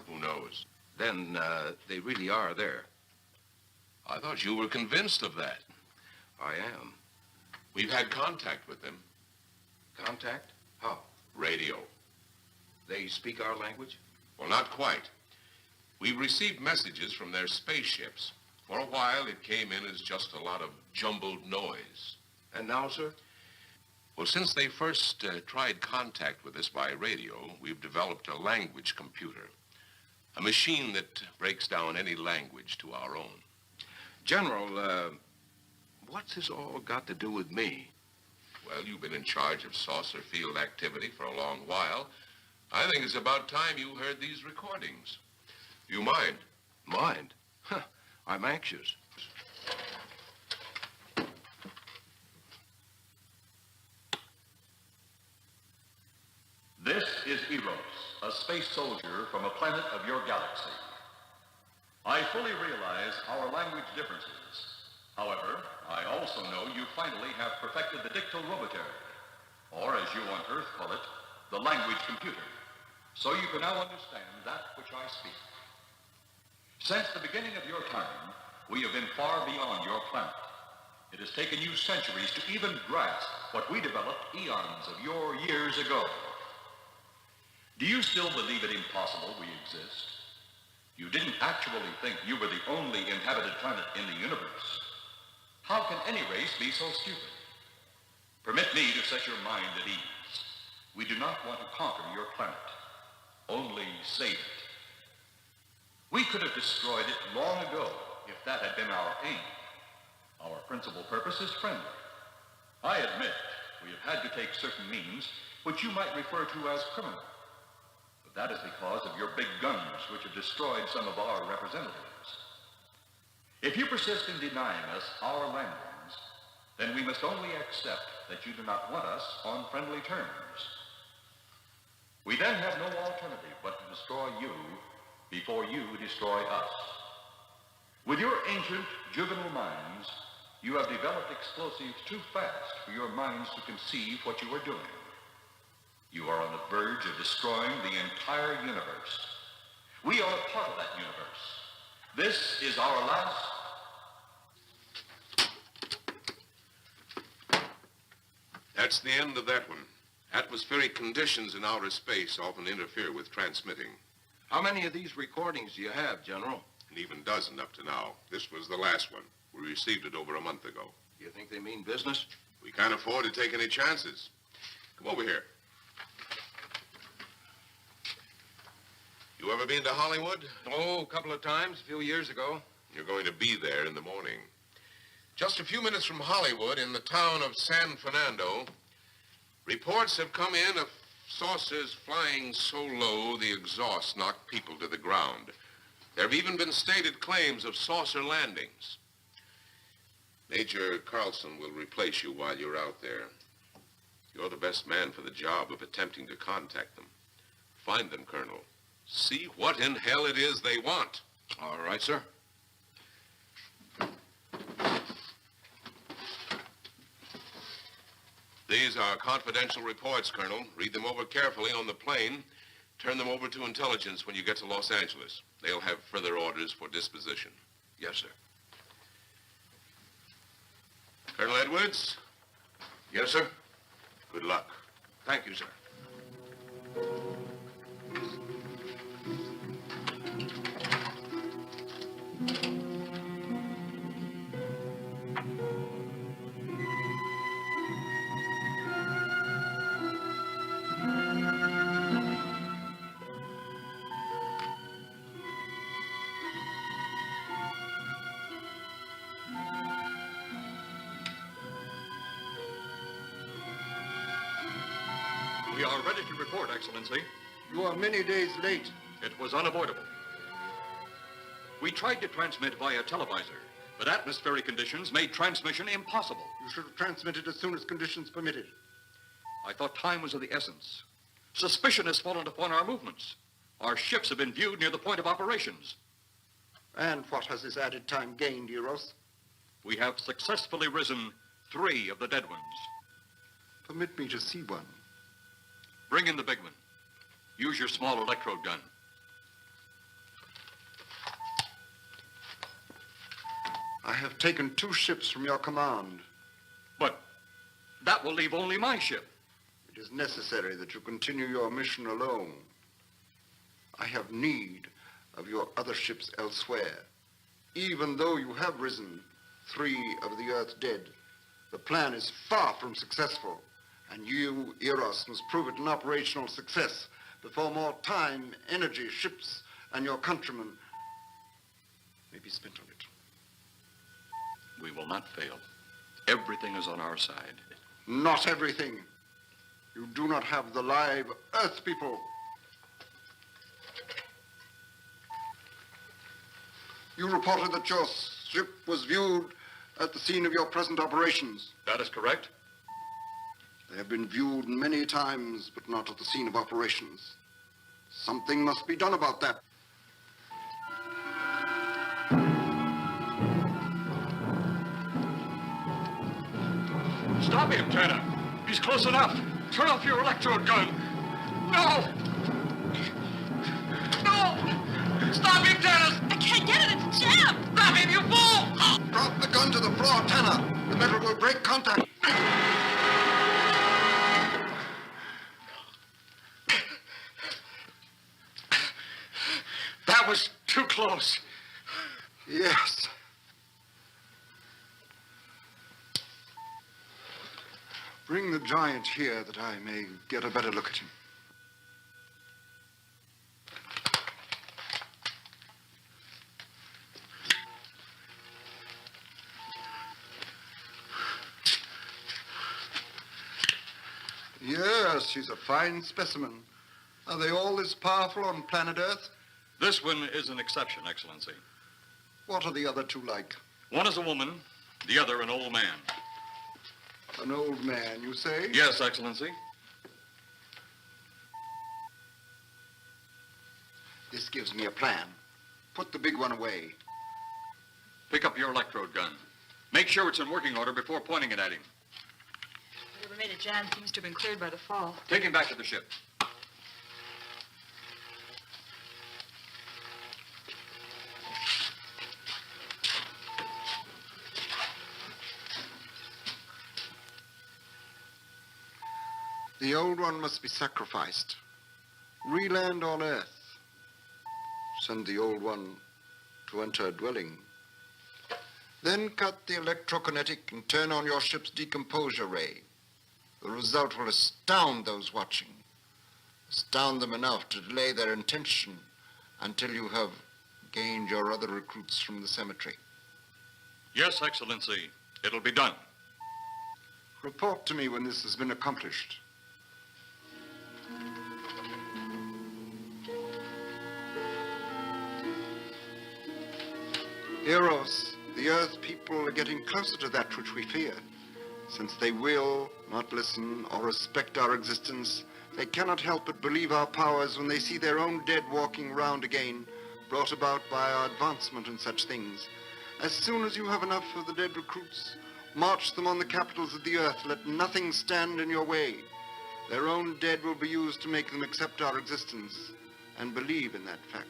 Who knows? Then, they really are there. I thought you were convinced of that. I am. We've had contact with them. Contact? How? Radio. They speak our language? Well, not quite. We've received messages from their spaceships. For a while, it came in as just a lot of jumbled noise. And now, sir? Well, since they first tried contact with us by radio, we've developed a language computer. A machine that breaks down any language to our own. General, what's this all got to do with me? Well, you've been in charge of saucer field activity for a long while. I think it's about time you heard these recordings. You mind? Mind? Huh, I'm anxious. This is Eros, a space soldier from a planet of your galaxy. I fully realize our language differences. However, I also know you finally have perfected the dictorobotery, or as you on Earth call it, the language computer. So you can now understand that which I speak. Since the beginning of your time, we have been far beyond your planet. It has taken you centuries to even grasp what we developed eons of your years ago. Do you still believe it impossible we exist? You didn't actually think you were the only inhabited planet in the universe. How can any race be so stupid? Permit me to set your mind at ease. We do not want to conquer your planet, only save it. We could have destroyed it long ago if that had been our aim. Our principal purpose is friendly. I admit we have had to take certain means which you might refer to as criminal. That is because of your big guns, which have destroyed some of our representatives. If you persist in denying us our landings, then we must only accept that you do not want us on friendly terms. We then have no alternative but to destroy you before you destroy us. With your ancient, juvenile minds, you have developed explosives too fast for your minds to conceive what you are doing. You are on the verge of destroying the entire universe. We are a part of that universe. This is our last... That's the end of that one. Atmospheric conditions in outer space often interfere with transmitting. How many of these recordings do you have, General? An even dozen up to now. This was the last one. We received it over a month ago. You think they mean business? We can't afford to take any chances. Come over here. You ever been to Hollywood? Oh, a couple of times, a few years ago. You're going to be there in the morning. Just a few minutes from Hollywood, in the town of San Fernando, reports have come in of saucers flying so low the exhaust knocked people to the ground. There have even been stated claims of saucer landings. Major Carlson will replace you while you're out there. You're the best man for the job of attempting to contact them. Find them, Colonel. See what in hell it is they want. All right, sir. These are confidential reports, Colonel. Read them over carefully on the plane. Turn them over to intelligence when you get to Los Angeles. They'll have further orders for disposition. Yes, sir. Colonel Edwards? Yes, sir. Good luck. Thank you, sir. We are ready to report, Excellency. You are many days late. It was unavoidable. We tried to transmit via televisor, but atmospheric conditions made transmission impossible. You should have transmitted as soon as conditions permitted. I thought time was of the essence. Suspicion has fallen upon our movements. Our ships have been viewed near the point of operations. And what has this added time gained, Eros? We have successfully risen 3 of the dead ones. Permit me to see one. Bring in the big one. Use your small electrode gun. I have taken 2 ships from your command. But that will leave only my ship. It is necessary that you continue your mission alone. I have need of your other ships elsewhere. Even though you have risen 3 of the Earth's dead, the plan is far from successful, and you, Eros, must prove it an operational success before more time, energy, ships, and your countrymen may be spent on it. We will not fail. Everything is on our side. Not everything. You do not have the live Earth people. You reported that your ship was viewed at the scene of your present operations. That is correct. They have been viewed many times, but not at the scene of operations. Something must be done about that. Stop him, Tanner. He's close enough. Turn off your electrode gun. No! No! Stop him, Tanner! I can't get it. It's jammed. Stop him, you fool! Drop the gun to the floor, Tanner. The metal will break contact. That was too close. Yes. Bring the giant here that I may get a better look at him. Yes, he's a fine specimen. Are they all this powerful on planet Earth? This one is an exception, Excellency. What are the other 2 like? One is a woman, the other an old man. An old man, you say? Yes, Excellency. This gives me a plan. Put the big one away. Pick up your electrode gun. Make sure it's in working order before pointing it at him. Whatever made it jam seems to have been cleared by the fall. Take him back to the ship. The old one must be sacrificed. Re-land on Earth. Send the old one to enter a dwelling. Then cut the electrokinetic and turn on your ship's decomposure ray. The result will astound those watching. Astound them enough to delay their intention until you have gained your other recruits from the cemetery. Yes, Excellency. It'll be done. Report to me when this has been accomplished. Eros, the Earth people are getting closer to that which we fear. Since they will not listen or respect our existence, they cannot help but believe our powers when they see their own dead walking round again, brought about by our advancement and such things. As soon as you have enough of the dead recruits, march them on the capitals of the Earth. Let nothing stand in your way. Their own dead will be used to make them accept our existence and believe in that fact.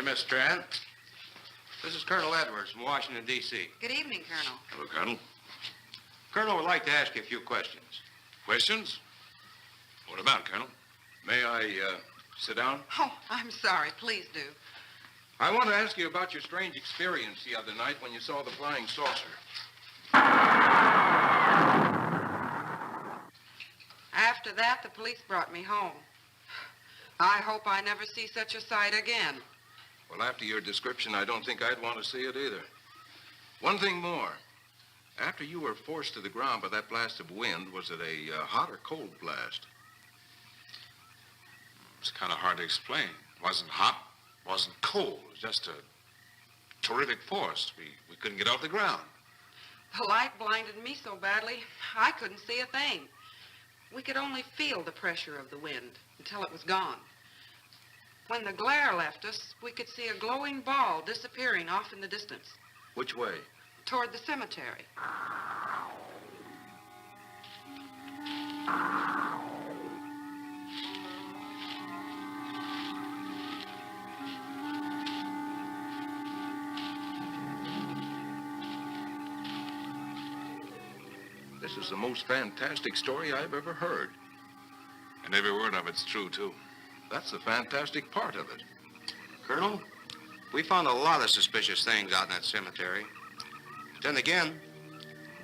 Miss Trent. This is Colonel Edwards from Washington, D.C. Good evening, Colonel. Hello, Colonel. Colonel would like to ask you a few questions. Questions? What about, Colonel? May I sit down? Oh, I'm sorry. Please do. I want to ask you about your strange experience the other night when you saw the flying saucer. After that, the police brought me home. I hope I never see such a sight again. Well, after your description, I don't think I'd want to see it either. One thing more. After you were forced to the ground by that blast of wind, was it a hot or cold blast? It's kind of hard to explain. It wasn't hot, wasn't cold. It was just a terrific force. We couldn't get off the ground. The light blinded me so badly, I couldn't see a thing. We could only feel the pressure of the wind until it was gone. When the glare left us, we could see a glowing ball disappearing off in the distance, Which way? toward the cemetery. This is the most fantastic story I've ever heard. And every word of it's true, too. That's the fantastic part of it. Colonel, we found a lot of suspicious things out in that cemetery. But then again,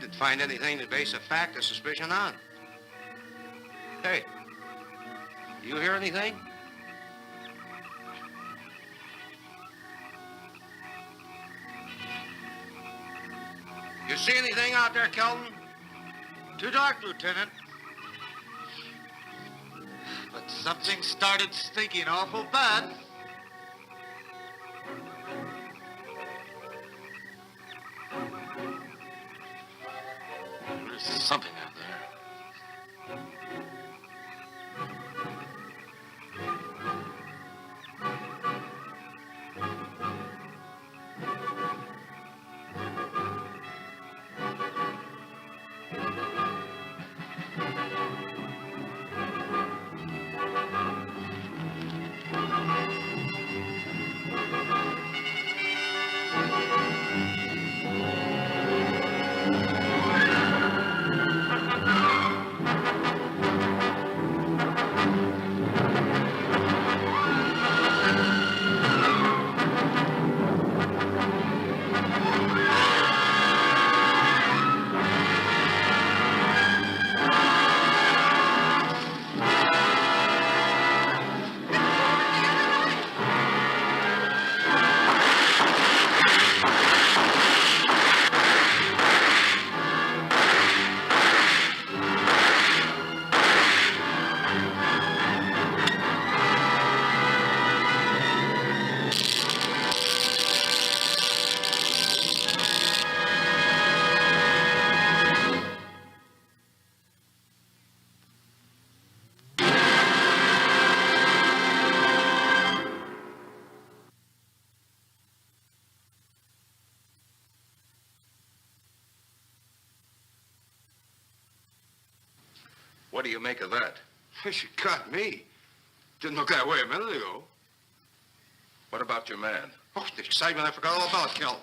didn't find anything to base a fact or suspicion on. Hey, you hear anything? You see anything out there, Kelton? Too dark, Lieutenant. But something started stinking awful bad. There's something out there. What do you make of that? You got me. Didn't look that way a minute ago. What about your man? Oh, the excitement I forgot all about, Kelton.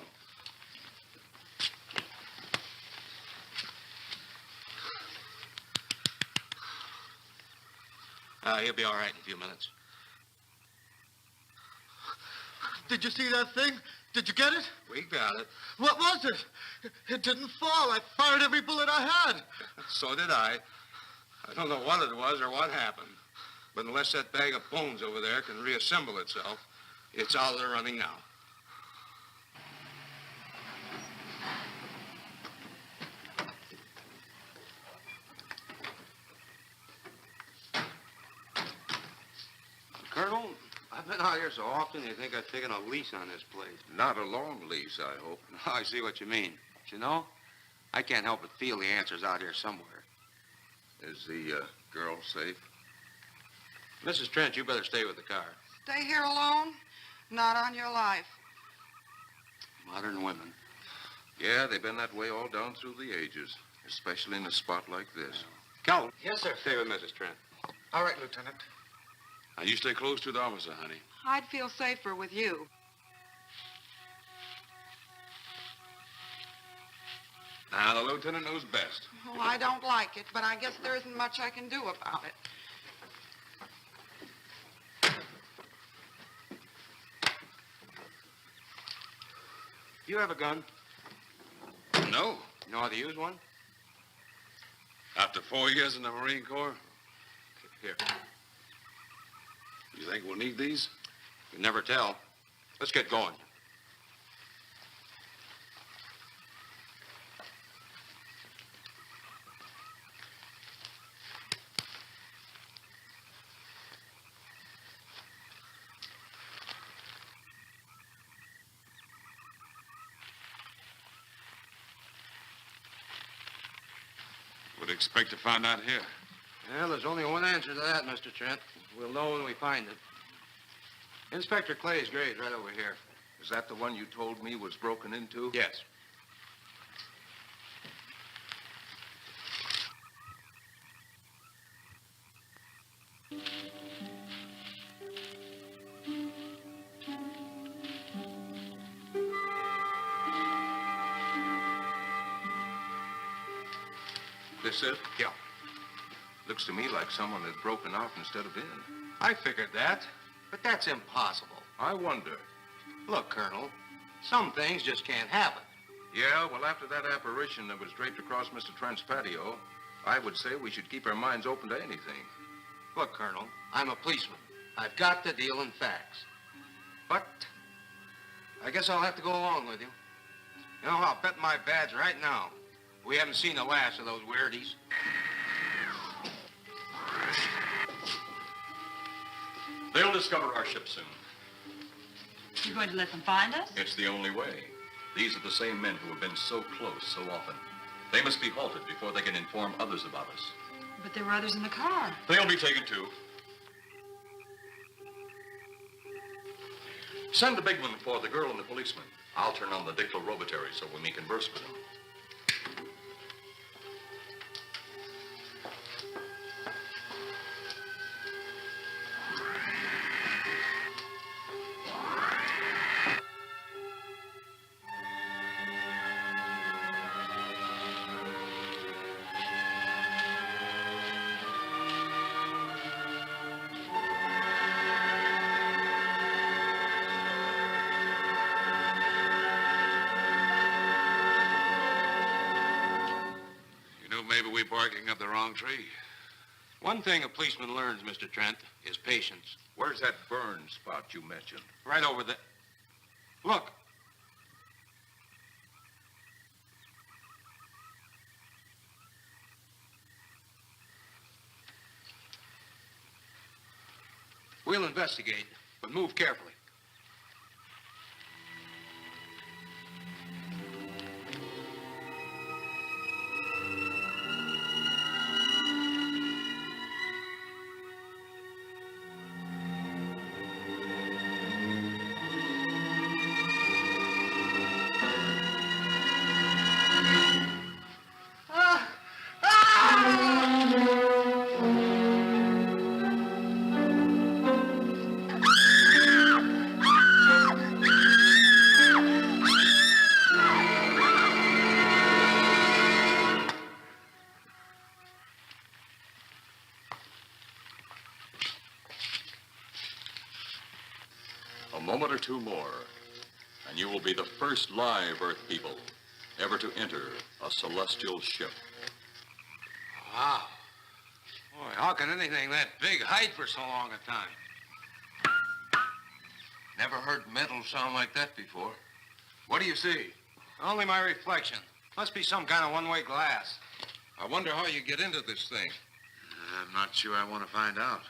He'll be all right in a few minutes. Did you see that thing? Did you get it? We got it. What was it? It didn't fall. I fired every bullet I had. So did I. I don't know what it was or what happened. But unless that bag of bones over there can reassemble itself, it's out of the running now. Colonel, I've been out here so often, you think I've taken a lease on this place. Not a long lease, I hope. I see what you mean. But you know, I can't help but feel the answer's out here somewhere. Is the girl safe? Mrs. Trent, you better stay with the car. Stay here alone? Not on your life. Modern women. Yeah, they've been that way all down through the ages, especially in a spot like this. Calvin. Yes, sir. Stay with Mrs. Trent. All right, Lieutenant. Now, you stay close to the officer, honey. I'd feel safer with you. Now, the lieutenant knows best. Oh, I don't like it, but I guess there isn't much I can do about it. You have a gun? No. You know how to use one? After 4 years in the Marine Corps, Here. you think we'll need these? You never tell. Let's get going. Would expect to find out here. Well, there's only one answer to that, Mr. Trent. We'll know when we find it. Inspector Clay's grave's right over here. Is that the one you told me was broken into? Yes. This it? Yeah. Looks to me like someone had broken out instead of in. I figured that, but that's impossible. I wonder. Look, Colonel, some things just can't happen. Yeah, well, after that apparition that was draped across Mr. Trent's patio, I would say we should keep our minds open to anything. Look, Colonel, I'm a policeman. I've got to deal in facts. But I guess I'll have to go along with you. You know, I'll bet my badge right now we haven't seen the last of those weirdies. They'll discover our ship soon. You're going to let them find us? It's the only way. These are the same men who have been so close so often. They must be halted before they can inform others about us. But there were others in the car. They'll be taken too. Send the big one for the girl and the policeman. I'll turn on the dictorobatary so we may converse with them. Maybe we're barking up the wrong tree. One thing a policeman learns, Mr. Trent, is patience. Where's that burn spot you mentioned? Right over there. Look. We'll investigate, but move carefully. A moment or two more, and you will be the first live Earth people ever to enter a celestial ship. Wow. Boy, how can anything that big hide for so long a time? Never heard metal sound like that before. What do you see? Only my reflection. Must be some kind of one-way glass. I wonder how you get into this thing. I'm not sure I want to find out.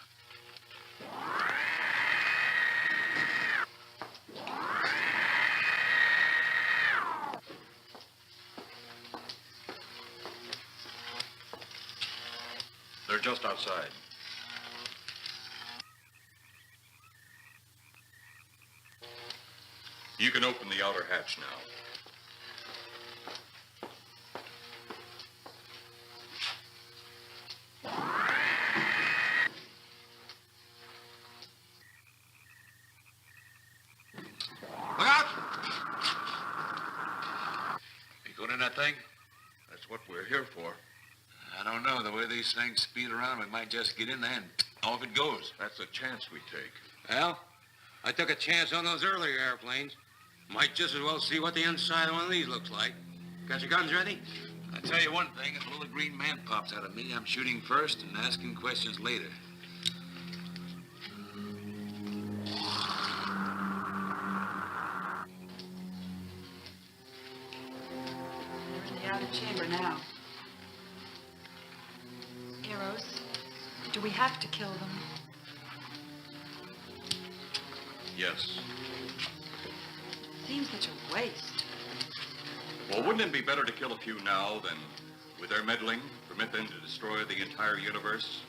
They're just outside. You can open the outer hatch now. Look out! You going in that thing? That's what we're here for. I don't know. The way these things speed around, we might just get in there and off it goes. That's a chance we take. Well, I took a chance on those earlier airplanes. Might just as well see what the inside of one of these looks like. Got your guns ready? I'll tell you one thing. If a little green man pops out of me, I'm shooting first and asking questions later. They're in the outer chamber now. Eros, do we have to kill them? Yes. Seems such a waste. Well, wouldn't it be better to kill a few now than, with their meddling, permit them to destroy the entire universe?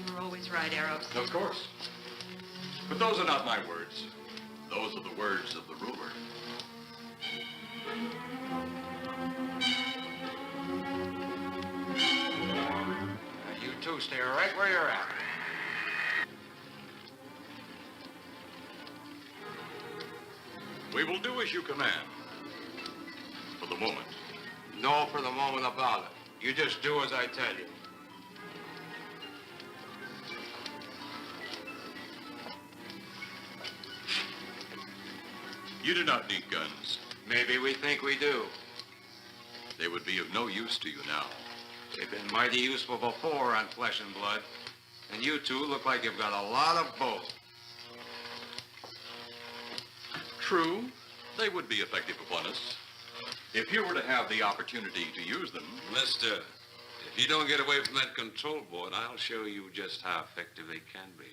You're always right, Eros. Of course. But those are not my words. Those are the words of the ruler. You two stay right where you're at. We will do as you command. For the moment. No for the moment about it. You just do as I tell you. You do not need guns. Maybe we think we do. They would be of no use to you now. They've been mighty useful before on Flesh and Blood. And you two look like you've got a lot of both. True, they would be effective upon us. If you were to have the opportunity to use them. Mister, if you don't get away from that control board, I'll show you just how effective they can be.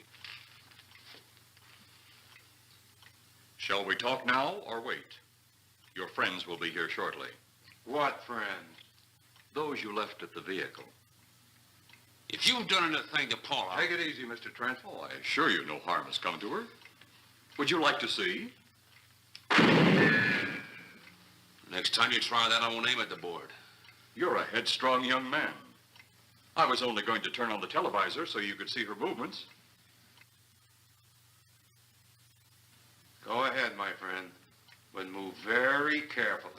Shall we talk now or wait? Your friends will be here shortly. What friend? Those you left at the vehicle. If you've done anything to Paula... Take it easy, Mr. Trent. Oh, I assure you no harm has come to her. Would you like to see? Next time you try that, I won't aim at the board. You're a headstrong young man. I was only going to turn on the televisor so you could see her movements. Go ahead, my friend, but move very carefully.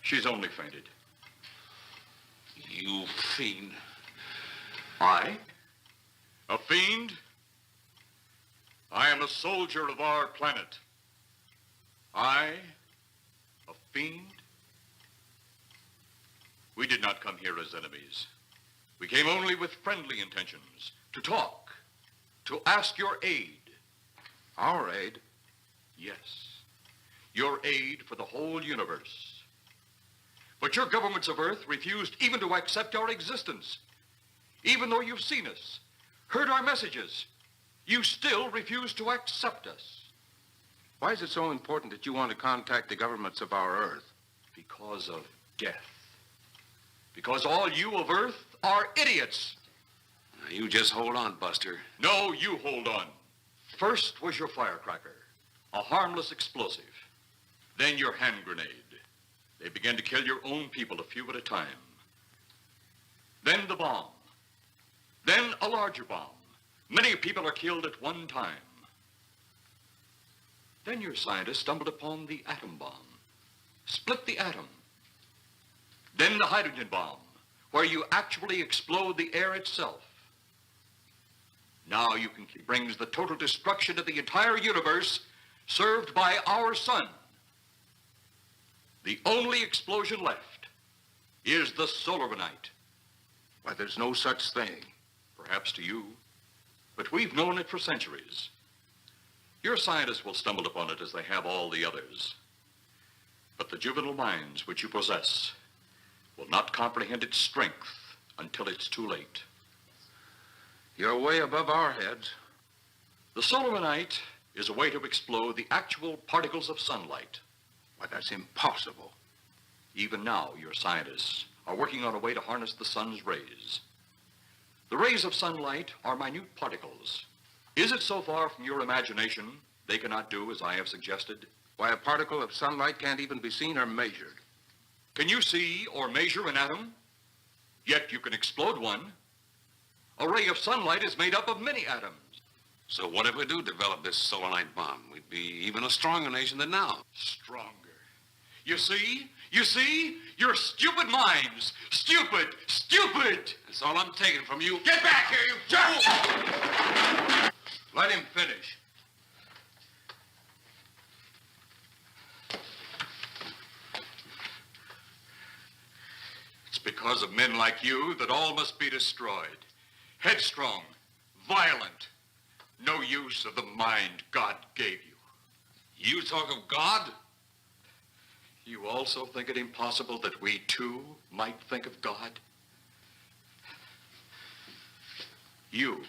She's only fainted. You fiend. I? A fiend? I am a soldier of our planet. I? A fiend? We did not come here as enemies. We came only with friendly intentions, to talk, to ask your aid. Our aid? Yes, your aid for the whole universe. But your governments of Earth refused even to accept our existence. Even though you've seen us, heard our messages, you still refuse to accept us. Why is it so important that you want to contact the governments of our Earth? Because of death. Because all you of Earth are idiots. Now, you just hold on, Buster. No, you hold on. First was your firecracker, a harmless explosive. Then your hand grenade. They began to kill your own people a few at a time. Then the bomb. Then a larger bomb. Many people are killed at one time. Then your scientists stumbled upon the atom bomb. Split the atom. Then the hydrogen bomb, where you actually explode the air itself. Now you can brings the total destruction of the entire universe served by our sun. The only explosion left is the Solarmanite. Why, there's no such thing. Perhaps to you, but we've known it for centuries. Your scientists will stumble upon it as they have all the others. But the juvenile minds which you possess will not comprehend its strength until it's too late. You're way above our heads. The Solarmanite is a way to explode the actual particles of sunlight. Why, that's impossible. Even now, your scientists are working on a way to harness the sun's rays. The rays of sunlight are minute particles. Is it so far from your imagination they cannot do as I have suggested? Why, a particle of sunlight can't even be seen or measured. Can you see or measure an atom? Yet you can explode one. A ray of sunlight is made up of many atoms. So what if we do develop this solar-night bomb? We'd be even a stronger nation than now. Stronger. You see? You see? Your stupid minds. Stupid! Stupid! That's all I'm taking from you. Get back here, you jerk! Let him finish. It's because of men like you that all must be destroyed. Headstrong, violent, no use of the mind God gave you. You talk of God? You also think it impossible that we too might think of God? You,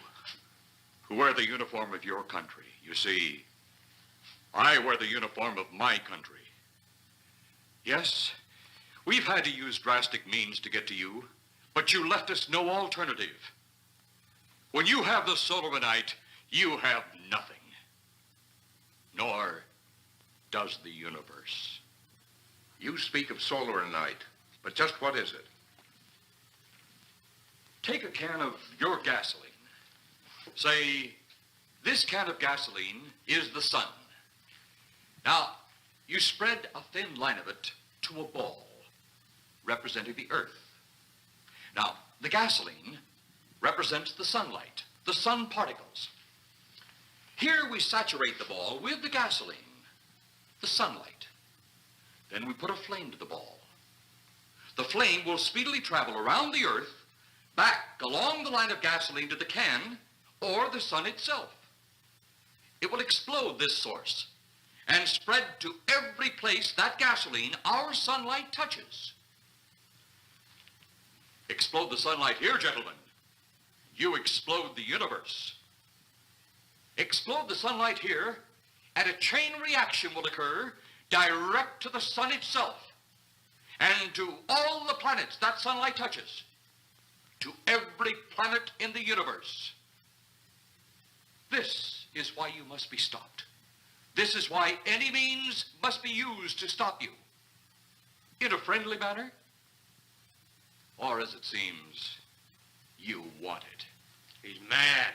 who wear the uniform of your country, you see, I wear the uniform of my country. Yes, we've had to use drastic means to get to you, but you left us no alternative. When you have the Solarite, you have nothing. Nor does the universe. You speak of solar-night, but just what is it? Take a can of your gasoline. Say, this can of gasoline is the sun. Now, you spread a thin line of it to a ball, representing the earth. Now, the gasoline represents the sunlight, the sun particles. Here we saturate the ball with the gasoline, the sunlight. Then we put a flame to the ball. The flame will speedily travel around the earth, back along the line of gasoline to the can, or the sun itself. It will explode this source and spread to every place that gasoline, our sunlight, touches. Explode the sunlight here, gentlemen. You explode the universe. Explode the sunlight here, and a chain reaction will occur direct to the sun itself and to all the planets that sunlight touches, to every planet in the universe. This is why you must be stopped. This is why any means must be used to stop you. In a friendly manner, or as it seems, you want it. He's mad.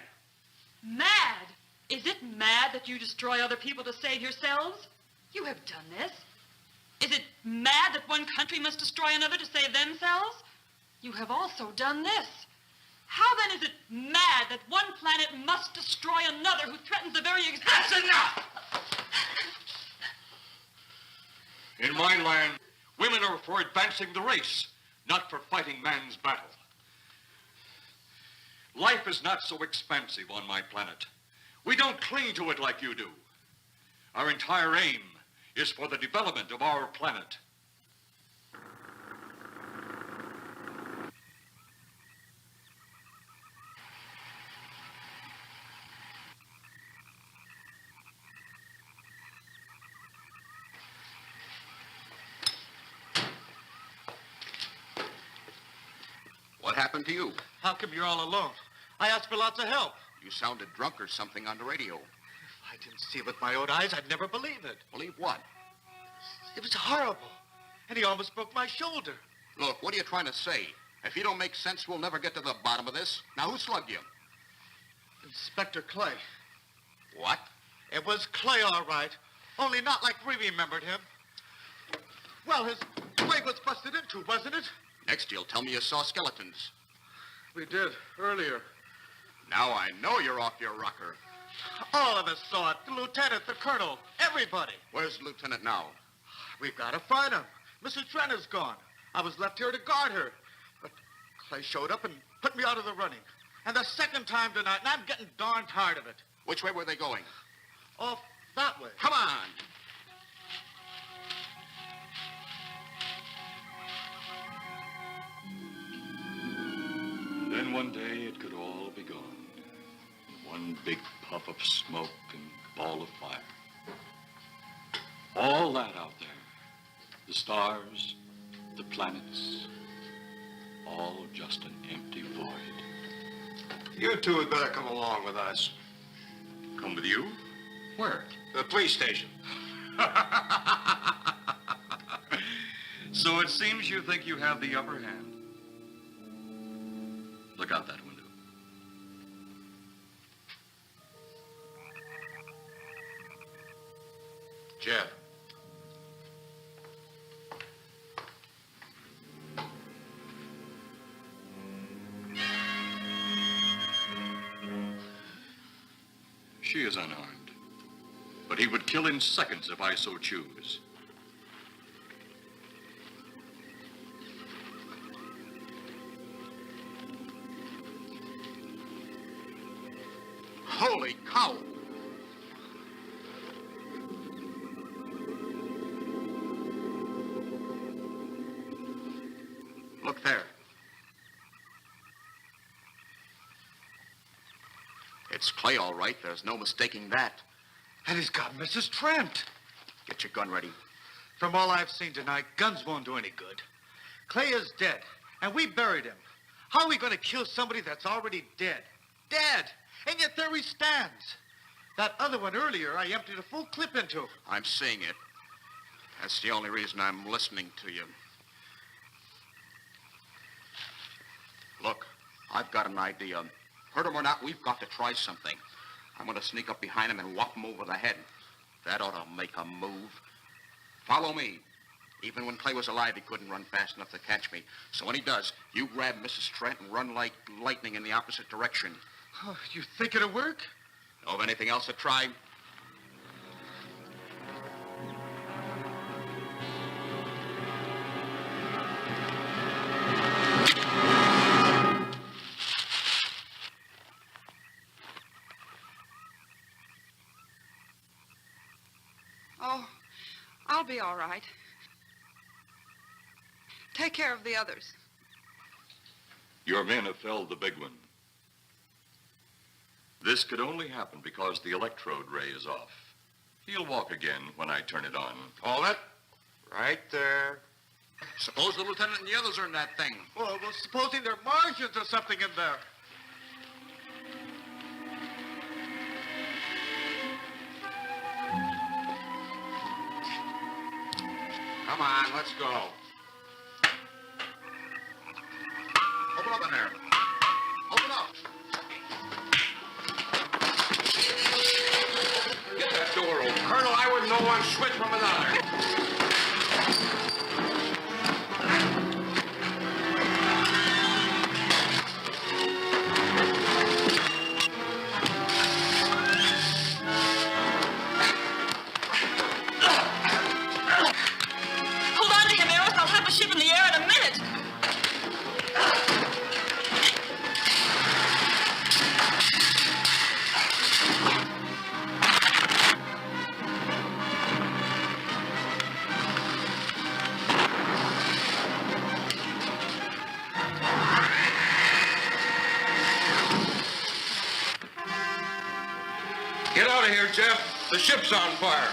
Mad? Is it mad that you destroy other people to save yourselves? You have done this. Is it mad that one country must destroy another to save themselves? You have also done this. How then is it mad that one planet must destroy another who threatens the very existence? That's enough! In my land, women are for advancing the race, not for fighting man's battle. Life is not so expansive on my planet. We don't cling to it like you do. Our entire aim is for the development of our planet. What happened to you? How come you're all alone? I asked for lots of help. You sounded drunk or something on the radio. If I didn't see it with my own eyes, I'd never believe it. Believe what? It was horrible. And he almost broke my shoulder. Look, what are you trying to say? If you don't make sense, we'll never get to the bottom of this. Now, who slugged you? Inspector Clay. What? It was Clay, all right. Only not like we remembered him. Well, his leg was busted into, wasn't it? Next, you'll tell me you saw skeletons. We did, earlier. Now I know you're off your rocker. All of us saw it. The lieutenant, the colonel, everybody. Where's the lieutenant now? We've got to find him. Mrs. Trent is gone. I was left here to guard her. But Clay showed up and put me out of the running. And the second time tonight, and I'm getting darn tired of it. Which way were they going? Off that way. Come on! Then one day it could all be gone. One big puff of smoke and ball of fire. All that out there. The stars, the planets, all just an empty void. You two had better come along with us. Come with you? Where? The police station. So it seems you think you have the upper hand. Look out that window. Jeff. She is unarmed. But he would kill in seconds if I so choose. Holy cow! Look there. It's Clay, all right. There's no mistaking that. And he's got Mrs. Trent. Get your gun ready. From all I've seen tonight, guns won't do any good. Clay is dead, and we buried him. How are we going to kill somebody that's already dead? Dead! And yet there he stands. That other one earlier, I emptied a full clip into. I'm seeing it. That's the only reason I'm listening to you. Look, I've got an idea. Hurt him or not, we've got to try something. I'm going to sneak up behind him and whop him over the head. That ought to make a move. Follow me. Even when Clay was alive, he couldn't run fast enough to catch me. So when he does, you grab Mrs. Trent and run like lightning in the opposite direction. Oh, you think it'll work? Know of anything else to try? Oh, I'll be all right. Take care of the others. Your men have felled the big one. This could only happen because the electrode ray is off. He'll walk again when I turn it on. Hold it. Right there. Suppose the lieutenant and the others are in that thing. Well, supposing there are Martians or something in there. Come on, let's go. Open up in there. Open up. Get that door open. Colonel, I wouldn't know one switch from another. Hold on to him, Eros. I'll have the ship in the air in a minute. Get out of here, Jeff. The ship's on fire.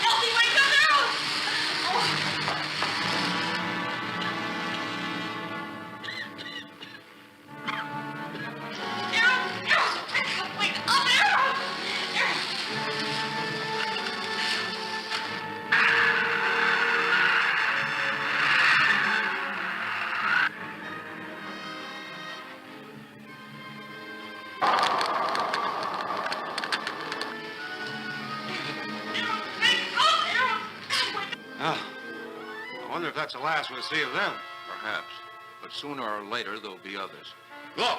Elsie, wake up, Eros! I wonder if that's the last we'll see of them. Perhaps. But sooner or later, there'll be others. Look!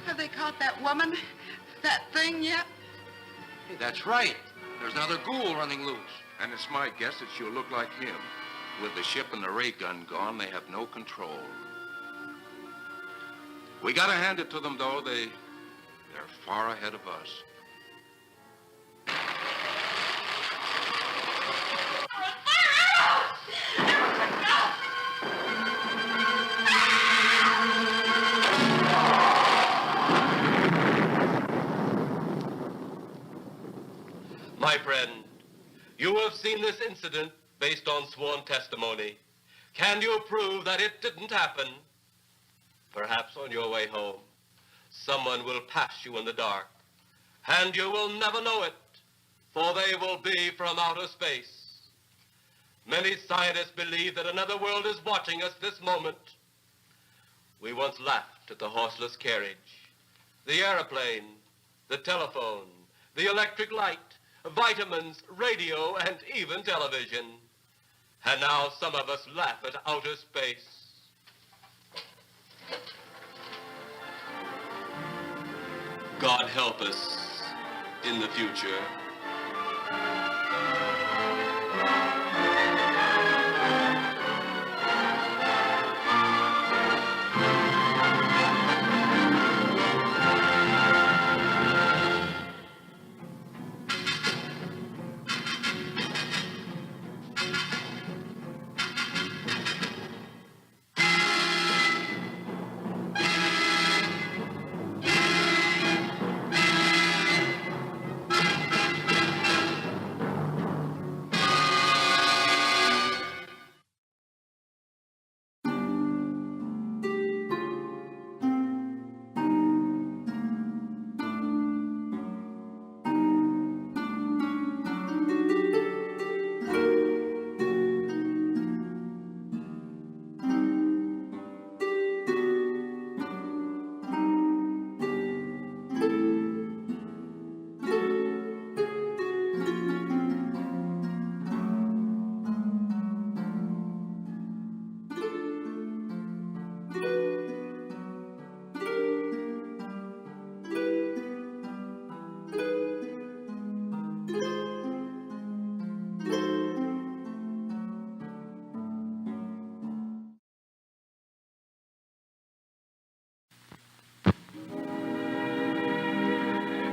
Have they caught that woman? That thing yet? Hey, that's right. There's another ghoul running loose. And it's my guess that she'll look like him. With the ship and the ray gun gone, they have no control. We gotta hand it to them, though. They're far ahead of us. explain this incident based on sworn testimony? Can you prove that it didn't happen? Perhaps on your way home, someone will pass you in the dark, and you will never know it, for they will be from outer space. Many scientists believe that another world is watching us this moment. We once laughed at the horseless carriage, the airplane, the telephone, the electric light, vitamins, radio, and even television. And now some of us laugh at outer space. God help us in the future.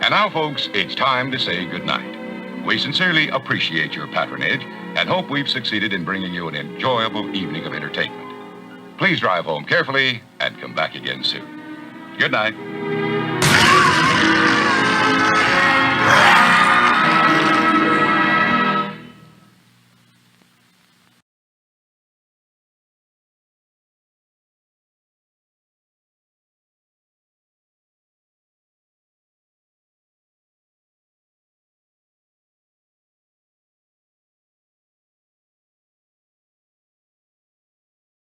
And now, folks, it's time to say goodnight. We sincerely appreciate your patronage and hope we've succeeded in bringing you an enjoyable evening of entertainment. Please drive home carefully and come back again soon. Good night.